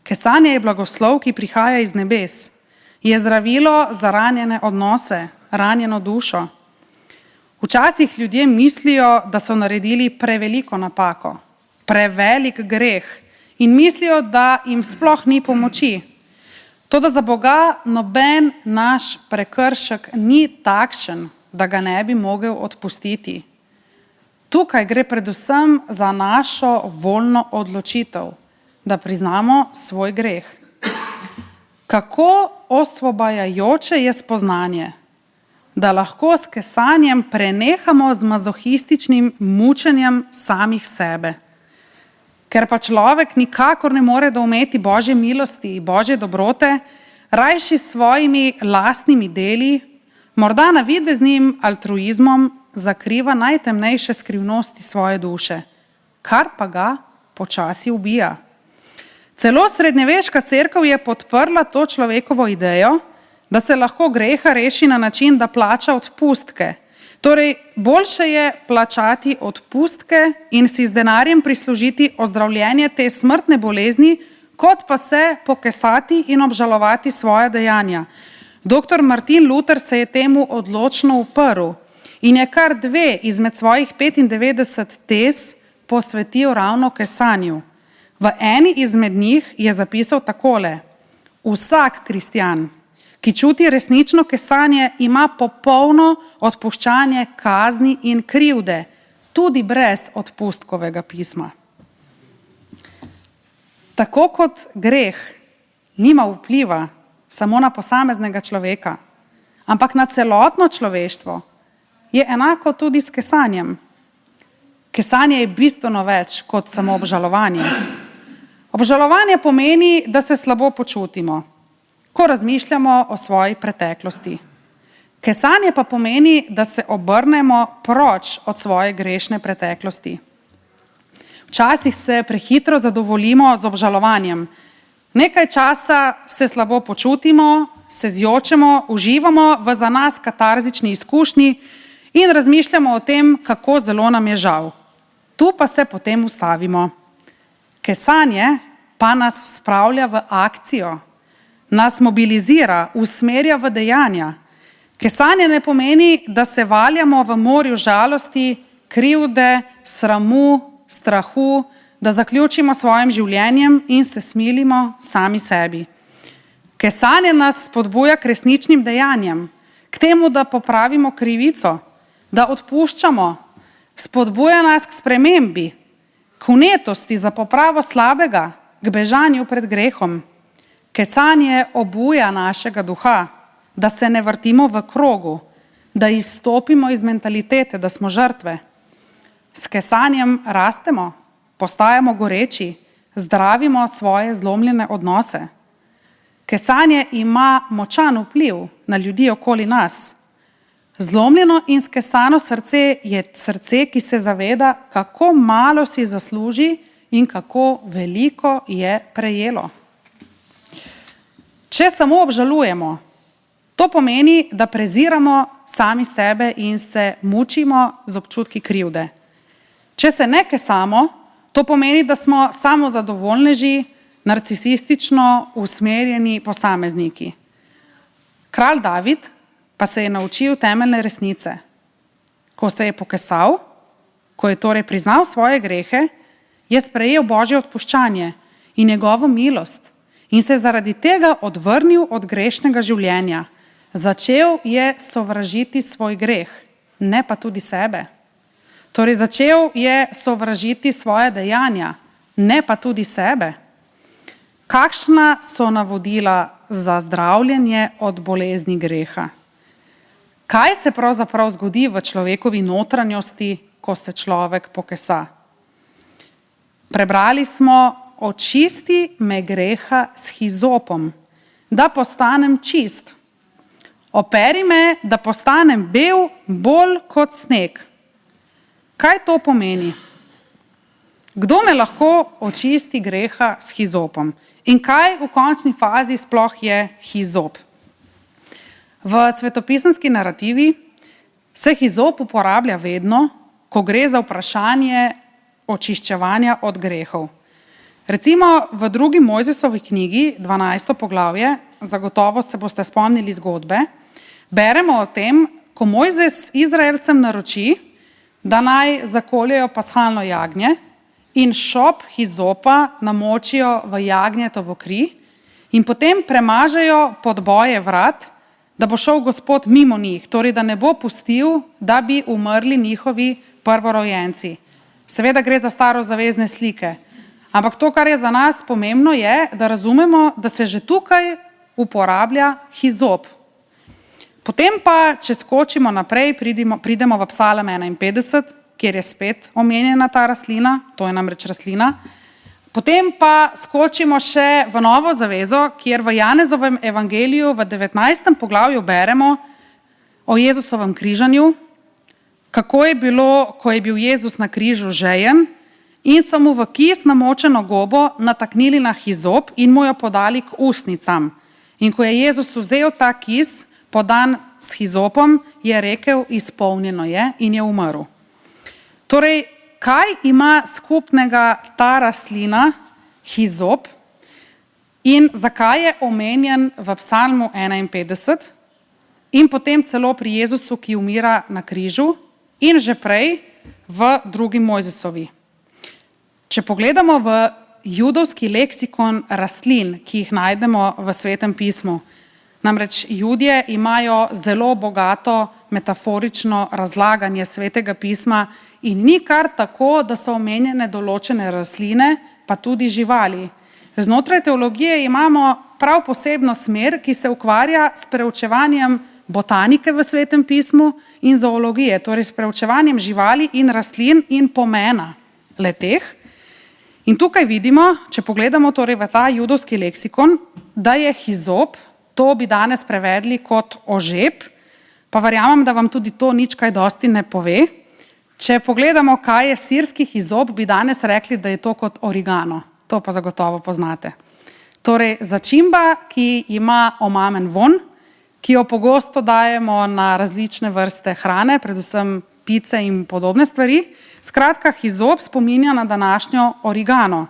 Kesanje je blagoslov, ki prihaja iz nebes. Je zdravilo za ranjene odnose, ranjeno dušo. Včasih ljudje mislijo, da so naredili preveliko napako, prevelik greh in mislijo, da jim sploh ni pomoči. Toda za Boga noben naš prekršek ni takšen, da ga ne bi mogel odpustiti. Tukaj gre predvsem za našo voljno odločitev, da priznamo svoj greh. Kako osvobajajoče je spoznanje, da lahko s kesanjem prenehamo z mazohističnim mučenjem samih sebe. Ker pa človek nikakor ne more doumeti Božje milosti, Božje dobrote, rajši s svojimi lastnimi deli, morda navideznim altruizmom, zakriva najtemnejše skrivnosti svoje duše, kar pa ga počasi ubija. Celo srednjeveška cerkev je podprla to človekovo idejo, da se lahko greha reši na način, da plača odpustke. Torej, boljše je plačati odpustke in si z denarjem prislužiti ozdravljenje te smrtne bolezni, kot pa se pokesati in obžalovati svoje dejanja. Dr. Martin Luther se je temu odločno uprl in je kar 2 izmed svojih 95 tez posvetil ravno kesanju. V eni izmed njih je zapisal takole: vsak kristjan, ki čuti resnično kesanje, ima popolno odpuščanje kazni in krivde, tudi brez odpustkovega pisma. Tako kot greh nima vpliva samo na posameznega človeka, ampak na celotno človeštvo, je enako tudi s kesanjem. Kesanje je bistveno več kot samo obžalovanje. Obžalovanje pomeni, da se slabo počutimo, ko razmišljamo o svoji preteklosti. Kesanje pa pomeni, da se obrnemo proč od svoje grešne preteklosti. Včasih se prehitro zadovoljimo z obžalovanjem. Nekaj časa se slabo počutimo se zjočemo, uživamo v za nas katarzični izkušnji in razmišljamo o tem, kako zelo nam je žal. Tu pa se potem ustavimo. Kesanje pa nas spravlja v akcijo, nas mobilizira, usmerja v dejanja. Kesanje ne pomeni, da se valjamo v morju žalosti, krivde, sramu, strahu, da zaključimo svojim življenjem in se smilimo sami sebi. Kesanje nas spodbuja k resničnim dejanjem, k temu, da popravimo krivico, da odpuščamo, spodbuja nas k spremembi, k vnetosti za popravo slabega, k bežanju pred grehom. Kesanje obuja našega duha, da se ne vrtimo v krogu, da izstopimo iz mentalitete, da smo žrtve. S kesanjem rastemo, postajamo goreči, zdravimo svoje zlomljene odnose. Kesanje ima močan vpliv na ljudi okoli nas. Zlomljeno in skesano srce je srce, ki se zaveda, kako malo si zasluži in kako veliko je prejelo. Če samo obžalujemo, to pomeni, da preziramo sami sebe in se mučimo z občutki krivde. Če se ne kesamo, to pomeni, da smo samozadovoljneži, narcisistično usmerjeni posamezniki. Kralj David pa se je naučil temeljne resnice. Ko se je pokesal, ko je torej priznal svoje grehe, je sprejel Božje odpuščanje in njegovo milost in se zaradi tega odvrnil od grešnega življenja. Začel je sovražiti svoj greh, ne pa tudi sebe. Torej začel je sovražiti svoje dejanja, ne pa tudi sebe. Kakšna so navodila za zdravljenje od bolezni greha? Kaj se pravzaprav zgodi v človekovi notranjosti, ko se človek pokesa? Prebrali smo: očisti me greha s hizopom, da postanem čist. Operi me, da postanem bel bolj kot sneg. Kaj to pomeni? Kdo me lahko očisti greha s hizopom? In kaj v končni fazi sploh je hizop? V svetopisemski narativi se hizop uporablja vedno, ko gre za vprašanje očiščevanja od grehov. Recimo v 2. Mojzesovi knjigi, 12. poglavje, zagotovo se boste spomnili zgodbe, beremo o tem, ko Mojzes Izraelcem naroči, da naj zakoljejo paschalno jagnje in šop hizopa namočijo v jagnjetovo kri in potem premažejo podboje vrat, da bo šel Gospod mimo njih, torej da ne bo pustil, da bi umrli njihovi prvorojenci. Seveda gre za starozavezne slike, ampak to, kar je za nas pomembno, je, da razumemo, da se že tukaj uporablja hizop. Potem pa, če skočimo naprej, pridemo v Psalm 51, kjer je spet omenjena ta rastlina, to je namreč rastlina. Potem pa skočimo še v Novo zavezo, kjer v Janezovem evangeliju v 19. poglavju beremo o Jezusovem križanju, kako je bilo, ko je bil Jezus na križu žejen in so mu v kis namočeno gobo nataknili na hizop in mu jo podali k ustnicam. In ko je Jezus vzel ta kis, podan s hizopom, je rekel: izpolnjeno je, in je umrl. Torej, kaj ima skupnega ta rastlina, hizop, in zakaj je omenjen v Psalmu 51 in potem celo pri Jezusu, ki umira na križu, in že prej v 2. Mojzesovi. Če pogledamo v judovski leksikon rastlin, ki jih najdemo v Svetem pismu, namreč Judje imajo zelo bogato metaforično razlaganje Svetega pisma in ni kar tako, da so omenjene določene rastline, pa tudi živali. Znotraj teologije imamo prav posebno smer, ki se ukvarja s preučevanjem botanike v Svetem pismu in zoologije, torej s preučevanjem živali in rastlin in pomena le-teh. In tukaj vidimo, če pogledamo torej v ta judovski leksikon, da je hizop, to bi danes prevedli kot ožep, pa verjamem, da vam tudi to nič kaj dosti ne pove. Če pogledamo, kaj je sirski hizop, bi danes rekli, da je to kot origano. To pa zagotovo poznate. Torej, začimba, ki ima omamen vonj, ki jo pogosto dajemo na različne vrste hrane, predvsem pice in podobne stvari. Skratka, hizop spominja na današnjo origano.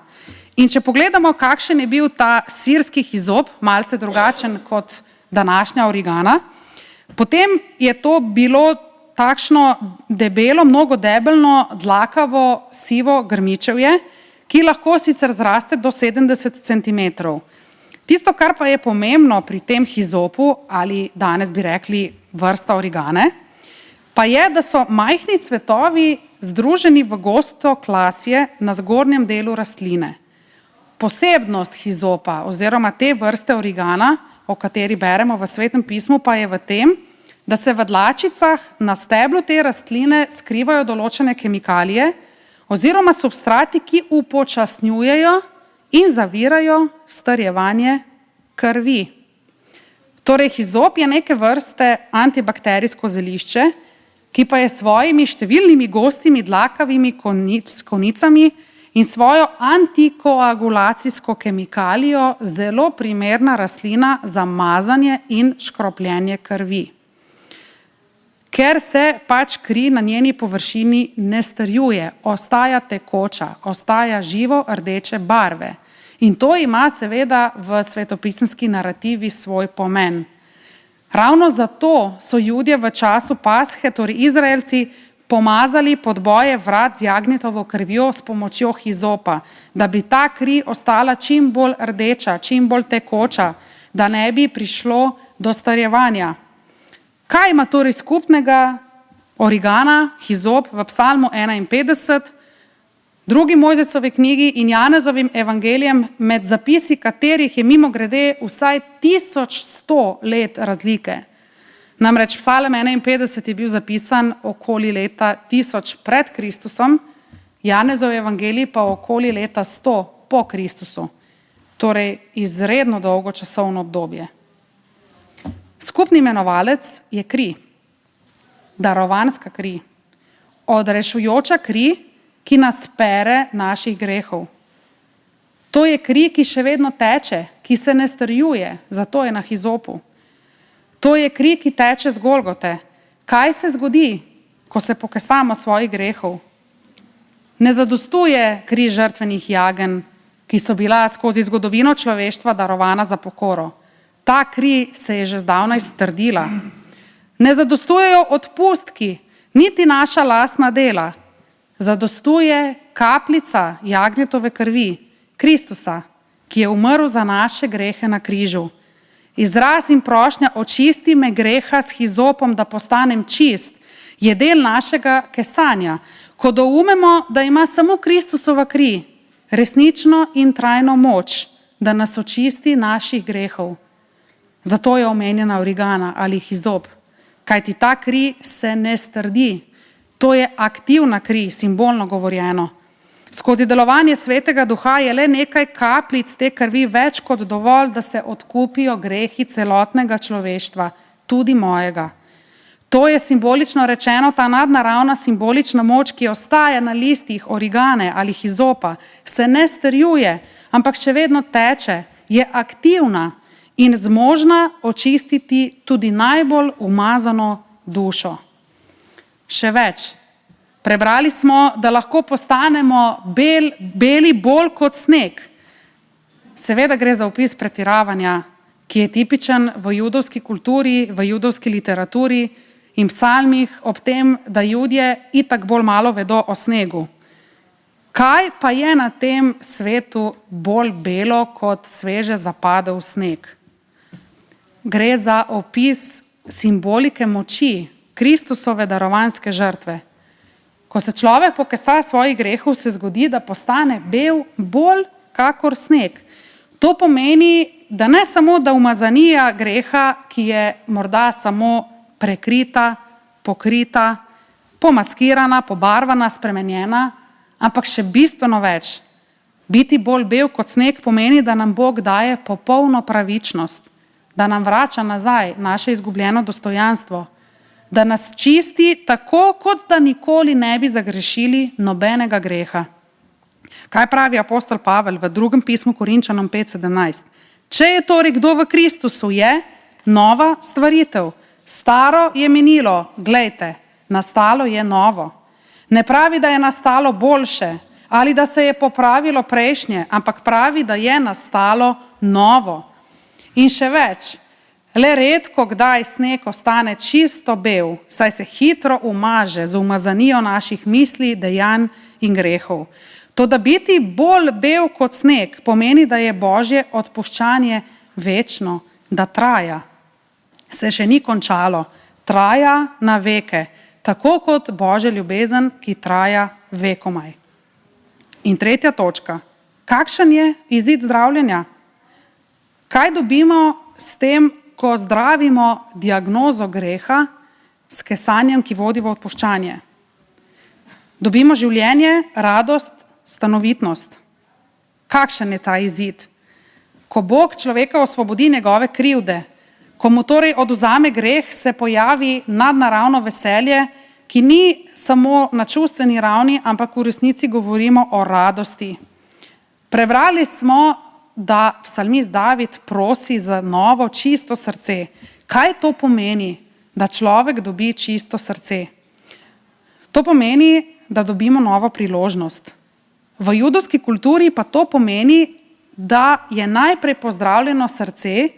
In če pogledamo, kakšen je bil ta sirski hizop, malce drugačen kot današnja origana, potem je to bilo takšno debelo, mnogo debelno, dlakavo, sivo grmičevje, ki lahko sicer zraste do 70 cm. Tisto, kar pa je pomembno pri tem hizopu, ali danes bi rekli vrsta origane, pa je, da so majhni cvetovi združeni v gosto klasje na zgornjem delu rastline. Posebnost hizopa oziroma te vrste origana, o kateri beremo v Svetem pismu, pa je v tem, da se v dlačicah na steblu te rastline skrivajo določene kemikalije oziroma substrati, ki upočasnjujejo in zavirajo strjevanje krvi. Torej, hizop je neke vrste antibakterijsko zelišče, ki pa je s svojimi številnimi gostimi dlakavimi konicami in svojo antikoagulacijsko kemikalijo zelo primerna rastlina za mazanje in škropljenje krvi. Ker se pač kri na njeni površini ne strjuje, ostaja tekoča, ostaja živo rdeče barve. In to ima seveda v svetopisemski narativi svoj pomen. Ravno zato so Judje v času Pashe, torej Izraelci, pomazali podboje vrat z jagnjetovo krvjo s pomočjo hizopa, da bi ta kri ostala čim bolj rdeča, čim bolj tekoča, da ne bi prišlo do starjevanja. Kaj ima torej skupnega origana, hizop v Psalmu 51, drugi Mojzesovi knjigi in Janezovim evangelijem, med zapisi katerih je mimogrede vsaj 1100 let razlike. Namreč Psalm 51 je bil zapisan okoli leta 1000 pred Kristusom, Janezov evangelij pa okoli leta 100 po Kristusu. Torej izredno dolgo časovno obdobje. Skupni imenovalec je kri, darovanska kri, odrešujoča kri, ki nas pere naših grehov. To je kri, ki še vedno teče, ki se ne strjuje, zato je na hizopu. To je kri, ki teče z Golgote. Kaj se zgodi, ko se pokesamo svojih grehov? Ne zadostuje kri žrtvenih jagen, ki so bila skozi zgodovino človeštva darovana za pokoro. Ta kri se je že zdavnaj strdila. Ne zadostujejo odpustki, niti naša lastna dela. Zadostuje kapljica jagnjetove krvi, Kristusa, ki je umrl za naše grehe na križu. Izraz in prošnja očisti me greha s hizopom, da postanem čist, je del našega kesanja, ko doumemo, da ima samo Kristusova kri resnično in trajno moč, da nas očisti naših grehov. Zato je omenjena origana ali hizop, kajti ta kri se ne strdi. To je aktivna kri, simbolno govorjeno. Skozi delovanje Svetega Duha je le nekaj kapljic te krvi več kot dovolj, da se odkupijo grehi celotnega človeštva, tudi mojega. To je simbolično rečeno, ta nadnaravna simbolična moč, ki ostaja na listih origane ali hizopa, se ne strjuje, ampak še vedno teče, je aktivna in zmožna očistiti tudi najbolj umazano dušo. Še več, prebrali smo, da lahko postanemo beli bolj kot sneg. Seveda gre za opis pretiravanja, ki je tipičen v judovski kulturi, v judovski literaturi in psalmih, ob tem, da Judje itak bolj malo vedo o snegu. Kaj pa je na tem svetu bolj belo kot sveže zapadel sneg? Gre za opis simbolike moči Kristusove darovanske žrtve. Ko se človek pokesa svojih grehov, se zgodi, da postane bel bolj kakor sneg. To pomeni, da ne samo, da umazanija greha, ki je morda samo prekrita, pokrita, pomaskirana, pobarvana, spremenjena, ampak še bistveno več. Biti bolj bel kot sneg pomeni, da nam Bog daje popolno pravičnost, da nam vrača nazaj naše izgubljeno dostojanstvo, da nas čisti tako, kot da nikoli ne bi zagrešili nobenega greha. Kaj pravi apostol Pavel v drugem pismu Korinčanom 5:17? Če je torej kdo v Kristusu, je nova stvaritev. Staro je minilo, glejte, nastalo je novo. Ne pravi, da je nastalo boljše ali da se je popravilo prejšnje, ampak pravi, da je nastalo novo. In še več, le redko kdaj sneg ostane čisto bel, saj se hitro umaže z umazanijo naših misli, dejanj in grehov. Toda biti bolj bel kot sneg pomeni, da je Božje odpuščanje večno, da traja. Se še ni končalo, traja na veke, tako kot Božja ljubezen, ki traja vekomaj. In tretja točka. Kakšen je izid zdravljenja? Kaj dobimo s tem, ko zdravimo diagnozo greha s kesanjem, ki vodi v odpuščanje? Dobimo življenje, radost, stanovitnost. Kakšen je ta izid? Ko Bog človeka osvobodi njegove krivde, ko mu torej odvzame greh, se pojavi nadnaravno veselje, ki ni samo na čustveni ravni, ampak v resnici govorimo o radosti. Prebrali smo, da psalmist David prosi za novo, čisto srce. Kaj to pomeni, da človek dobi čisto srce? To pomeni, da dobimo novo priložnost. V judovski kulturi pa to pomeni, da je najprej pozdravljeno srce,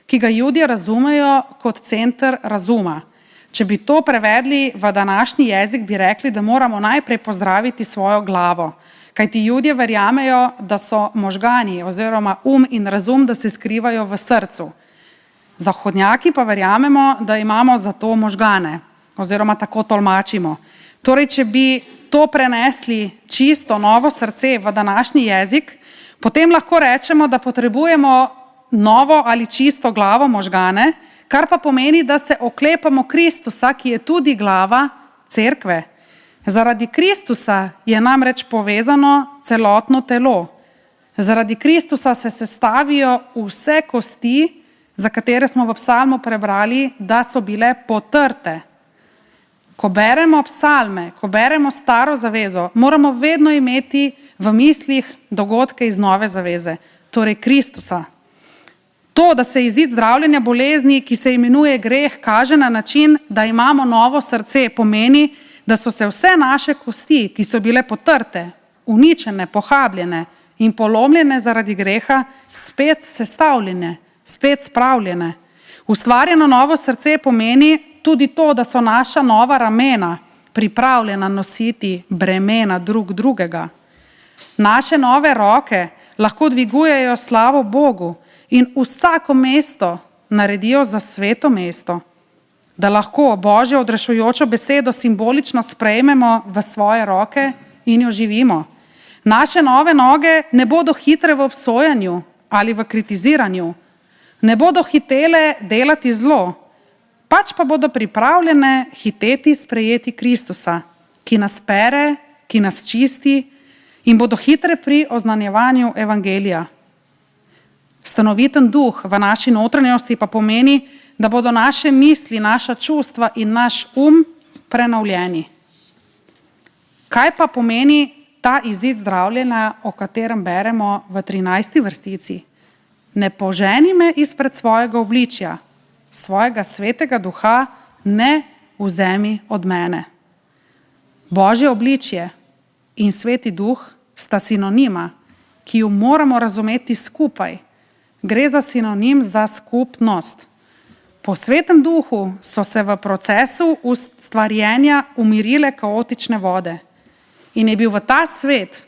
ki ga Judje razumejo kot center razuma. Če bi to prevedli v današnji jezik, bi rekli, da moramo najprej pozdraviti svojo glavo. Kajti Judje verjamejo, da so možgani oziroma in razum, da se skrivajo v srcu. Zahodnjaki pa verjamemo, da imamo za to možgane oziroma tako tolmačimo. Torej, če bi to prenesli čisto novo srce v današnji jezik, potem lahko rečemo, da potrebujemo novo ali čisto glavo, možgane, kar pa pomeni, da se oklepamo Kristusa, ki je tudi glava cerkve. Zaradi Kristusa je namreč povezano celotno telo. Zaradi Kristusa se sestavijo vse kosti, za katere smo v psalmu prebrali, da so bile potrte. Ko beremo psalme, ko beremo staro zavezo, moramo vedno imeti v mislih dogodke iz nove zaveze, torej Kristusa. To, da se izid zdravljenja bolezni, ki se imenuje greh, kaže na način, da imamo novo srce, pomeni, da so se vse naše kosti, ki so bile potrte, uničene, pohabljene in polomljene zaradi greha, spet sestavljene, spet spravljene. Ustvarjeno novo srce pomeni tudi to, da so naša nova ramena pripravljena nositi bremena drug drugega. Naše nove roke lahko dvigujejo slavo Bogu in vsako mesto naredijo za sveto mesto, da lahko Božjo odrešujočo besedo simbolično sprejmemo v svoje roke in jo živimo. Naše nove noge ne bodo hitre v obsojanju ali v kritiziranju, ne bodo hitele delati zlo, pač pa bodo pripravljene hiteti sprejeti Kristusa, ki nas pere, ki nas čisti in bodo hitre pri oznanjevanju evangelija. Stanoviten duh v naši notranjosti pa pomeni, da bodo naše misli, naša čustva in naš prenovljeni. Kaj pa pomeni ta izid zdravljenja, o katerem beremo v 13. vrstici? Ne poženi me izpred svojega obličja, svojega svetega duha ne vzemi od mene. Božje obličje in sveti duh sta sinonima, ki ju moramo razumeti skupaj. Gre za sinonim za skupnost. Po svetem duhu so se v procesu ustvarjenja umirile kaotične vode in je bil v ta svet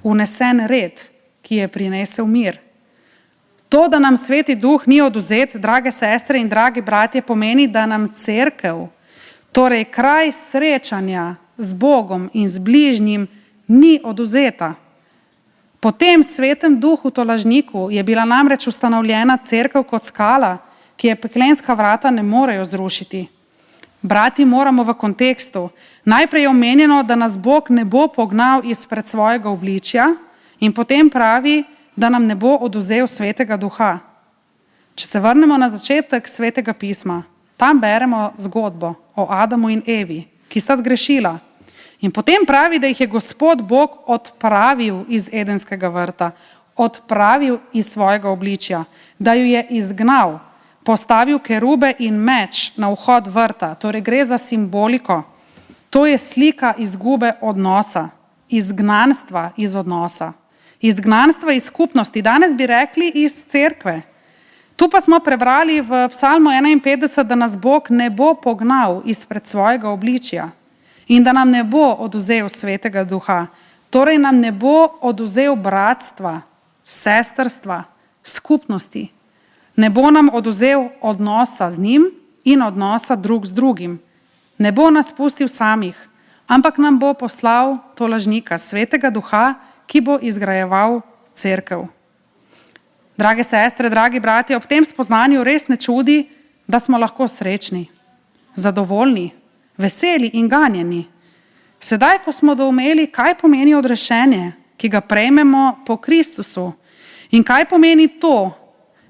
vnesen red, ki je prinesel mir. To, da nam sveti duh ni odvzet, drage sestre in dragi bratje, pomeni, da nam cerkev, torej kraj srečanja z Bogom in z bližnjim, ni odvzeta. Po tem svetem duhu tolažniku je bila namreč ustanovljena cerkev kot skala, ki je peklenska vrata ne morejo zrušiti. Brati moramo v kontekstu. Najprej je omenjeno, da nas Bog ne bo pognal izpred svojega obličja in potem pravi, da nam ne bo odvzel svetega duha. Če se vrnemo na začetek svetega pisma, tam beremo zgodbo o Adamu in Evi, ki sta zgrešila. In potem pravi, da jih je Gospod Bog odpravil iz Edenskega vrta, odpravil iz svojega obličja, da jo je izgnal, postavil kerube in meč na vhod vrta. Torej gre za simboliko. To je slika izgube odnosa, izgnanstva iz odnosa, izgnanstva iz skupnosti. Danes bi rekli iz cerkve. Tu pa smo prebrali v Psalmu 51, da nas Bog ne bo pognal izpred svojega obličja in da nam ne bo oduzel Svetega Duha. Torej nam ne bo oduzel bratstva, sestrstva, skupnosti. Ne bo nam oduzel odnosa z njim in odnosa drug z drugim. Ne bo nas pustil samih, ampak nam bo poslal to lažnika, Svetega Duha, ki bo izgrajeval cerkev. Drage sestre, dragi bratje, ob tem spoznanju res ne čudi, da smo lahko srečni, zadovoljni, veseli in ganjeni. Sedaj, ko smo doumeli, kaj pomeni odrešenje, ki ga prejmemo po Kristusu, in kaj pomeni to,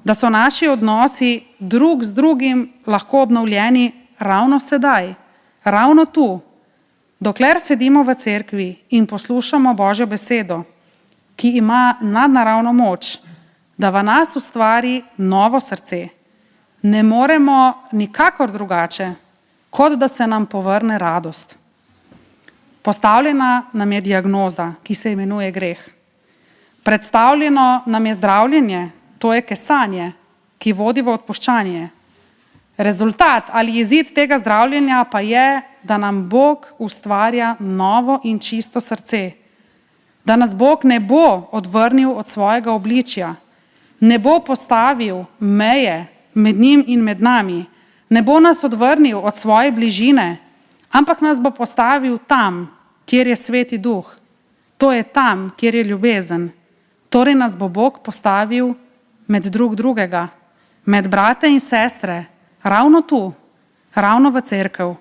da so naši odnosi drug z drugim lahko obnovljeni ravno sedaj, ravno tu, dokler sedimo v cerkvi in poslušamo Božjo besedo, ki ima nadnaravno moč, da v nas ustvari novo srce. Ne moremo nikakor drugače, kot da se nam povrne radost. Postavljena nam je diagnoza, ki se imenuje greh. Predstavljeno nam je zdravljenje, to je kesanje, ki vodi v odpuščanje. Rezultat ali izid tega zdravljenja pa je, da nam Bog ustvarja novo in čisto srce. Da nas Bog ne bo odvrnil od svojega obličja, ne bo postavil meje med njim in med nami, ne bo nas odvrnil od svoje bližine, ampak nas bo postavil tam, kjer je Sveti Duh. To je tam, kjer je ljubezen. Torej nas bo Bog postavil med drugega, med brate in sestre, ravno tu, ravno v cerkev.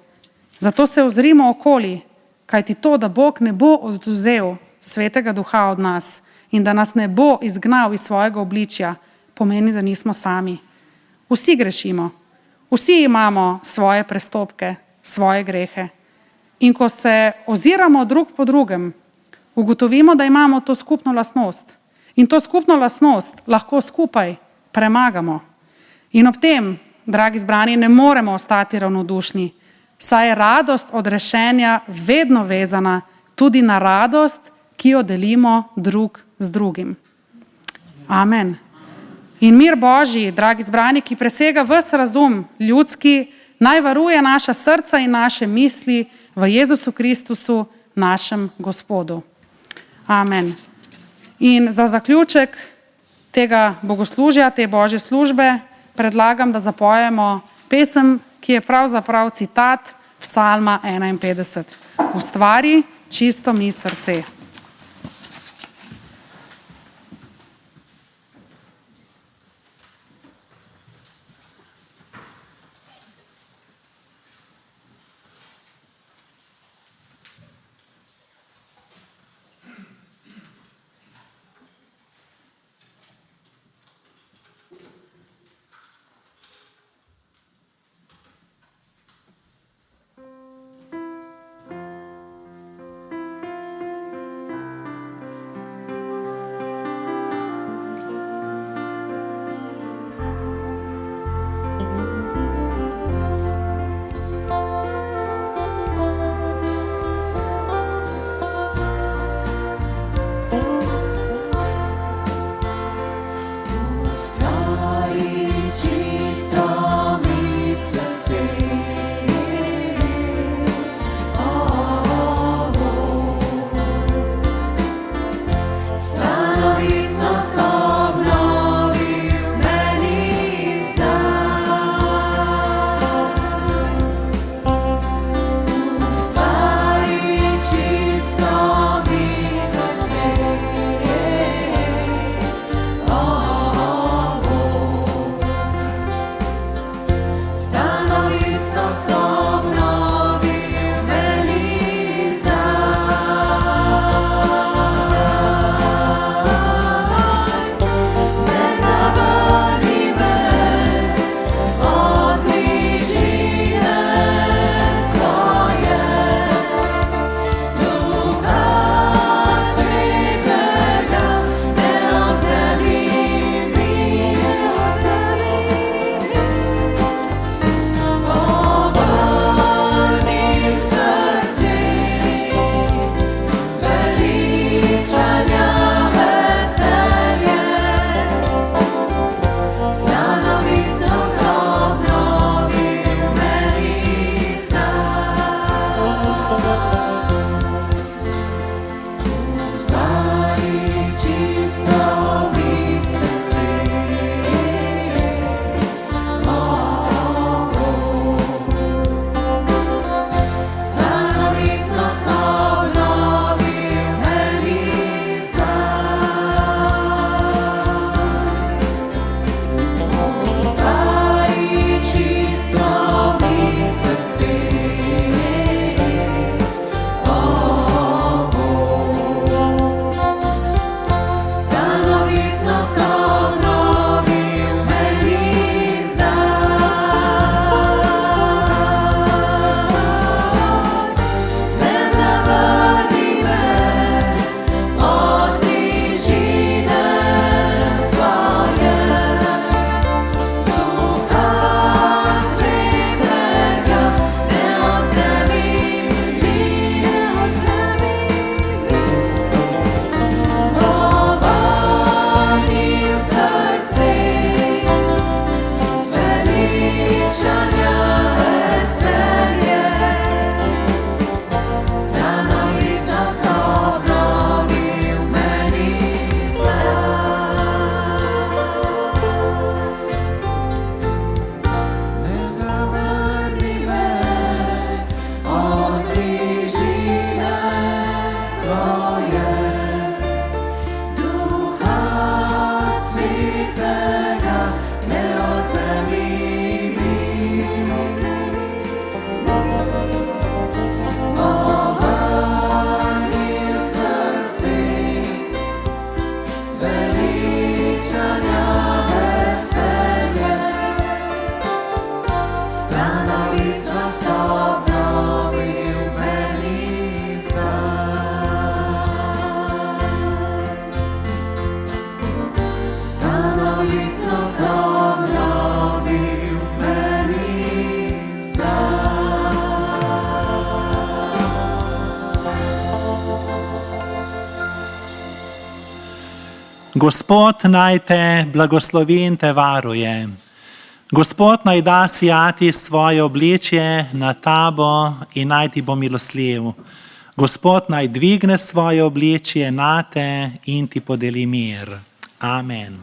Zato se ozrimo okoli, kajti to, da Bog ne bo odvzel Svetega Duha od nas in da nas ne bo izgnal iz svojega obličja, pomeni, da nismo sami. Vsi grešimo, vsi imamo svoje prestopke, svoje grehe. In ko se oziramo drug po drugem, ugotovimo, da imamo to skupno lastnost. In to skupno lastnost lahko skupaj premagamo. In ob tem, dragi zbrani, ne moremo ostati ravnodušni, saj je radost odrešenja vedno vezana tudi na radost, ki jo delimo drug z drugim. Amen. In mir Božji, dragi zbrani, ki presega ves razum ljudski, naj varuje naša srca in naše misli v Jezusu Kristusu, našem Gospodu. Amen. In za zaključek tega bogoslužja, te Božje službe, predlagam, da zapojemo pesem, ki je pravzaprav citat Psalma 51. Ustvari čisto mi srce. zveličanja veselje, stanovitnost obnovi v meni zdaj. Stanovitnost obnovi v meni Gospod naj te blagoslovi in te varuje. Gospod naj da sijati svoje obličje na tabo in naj ti bo milostljiv. Gospod naj dvigne svoje obličje na te in ti podeli mir. Amen.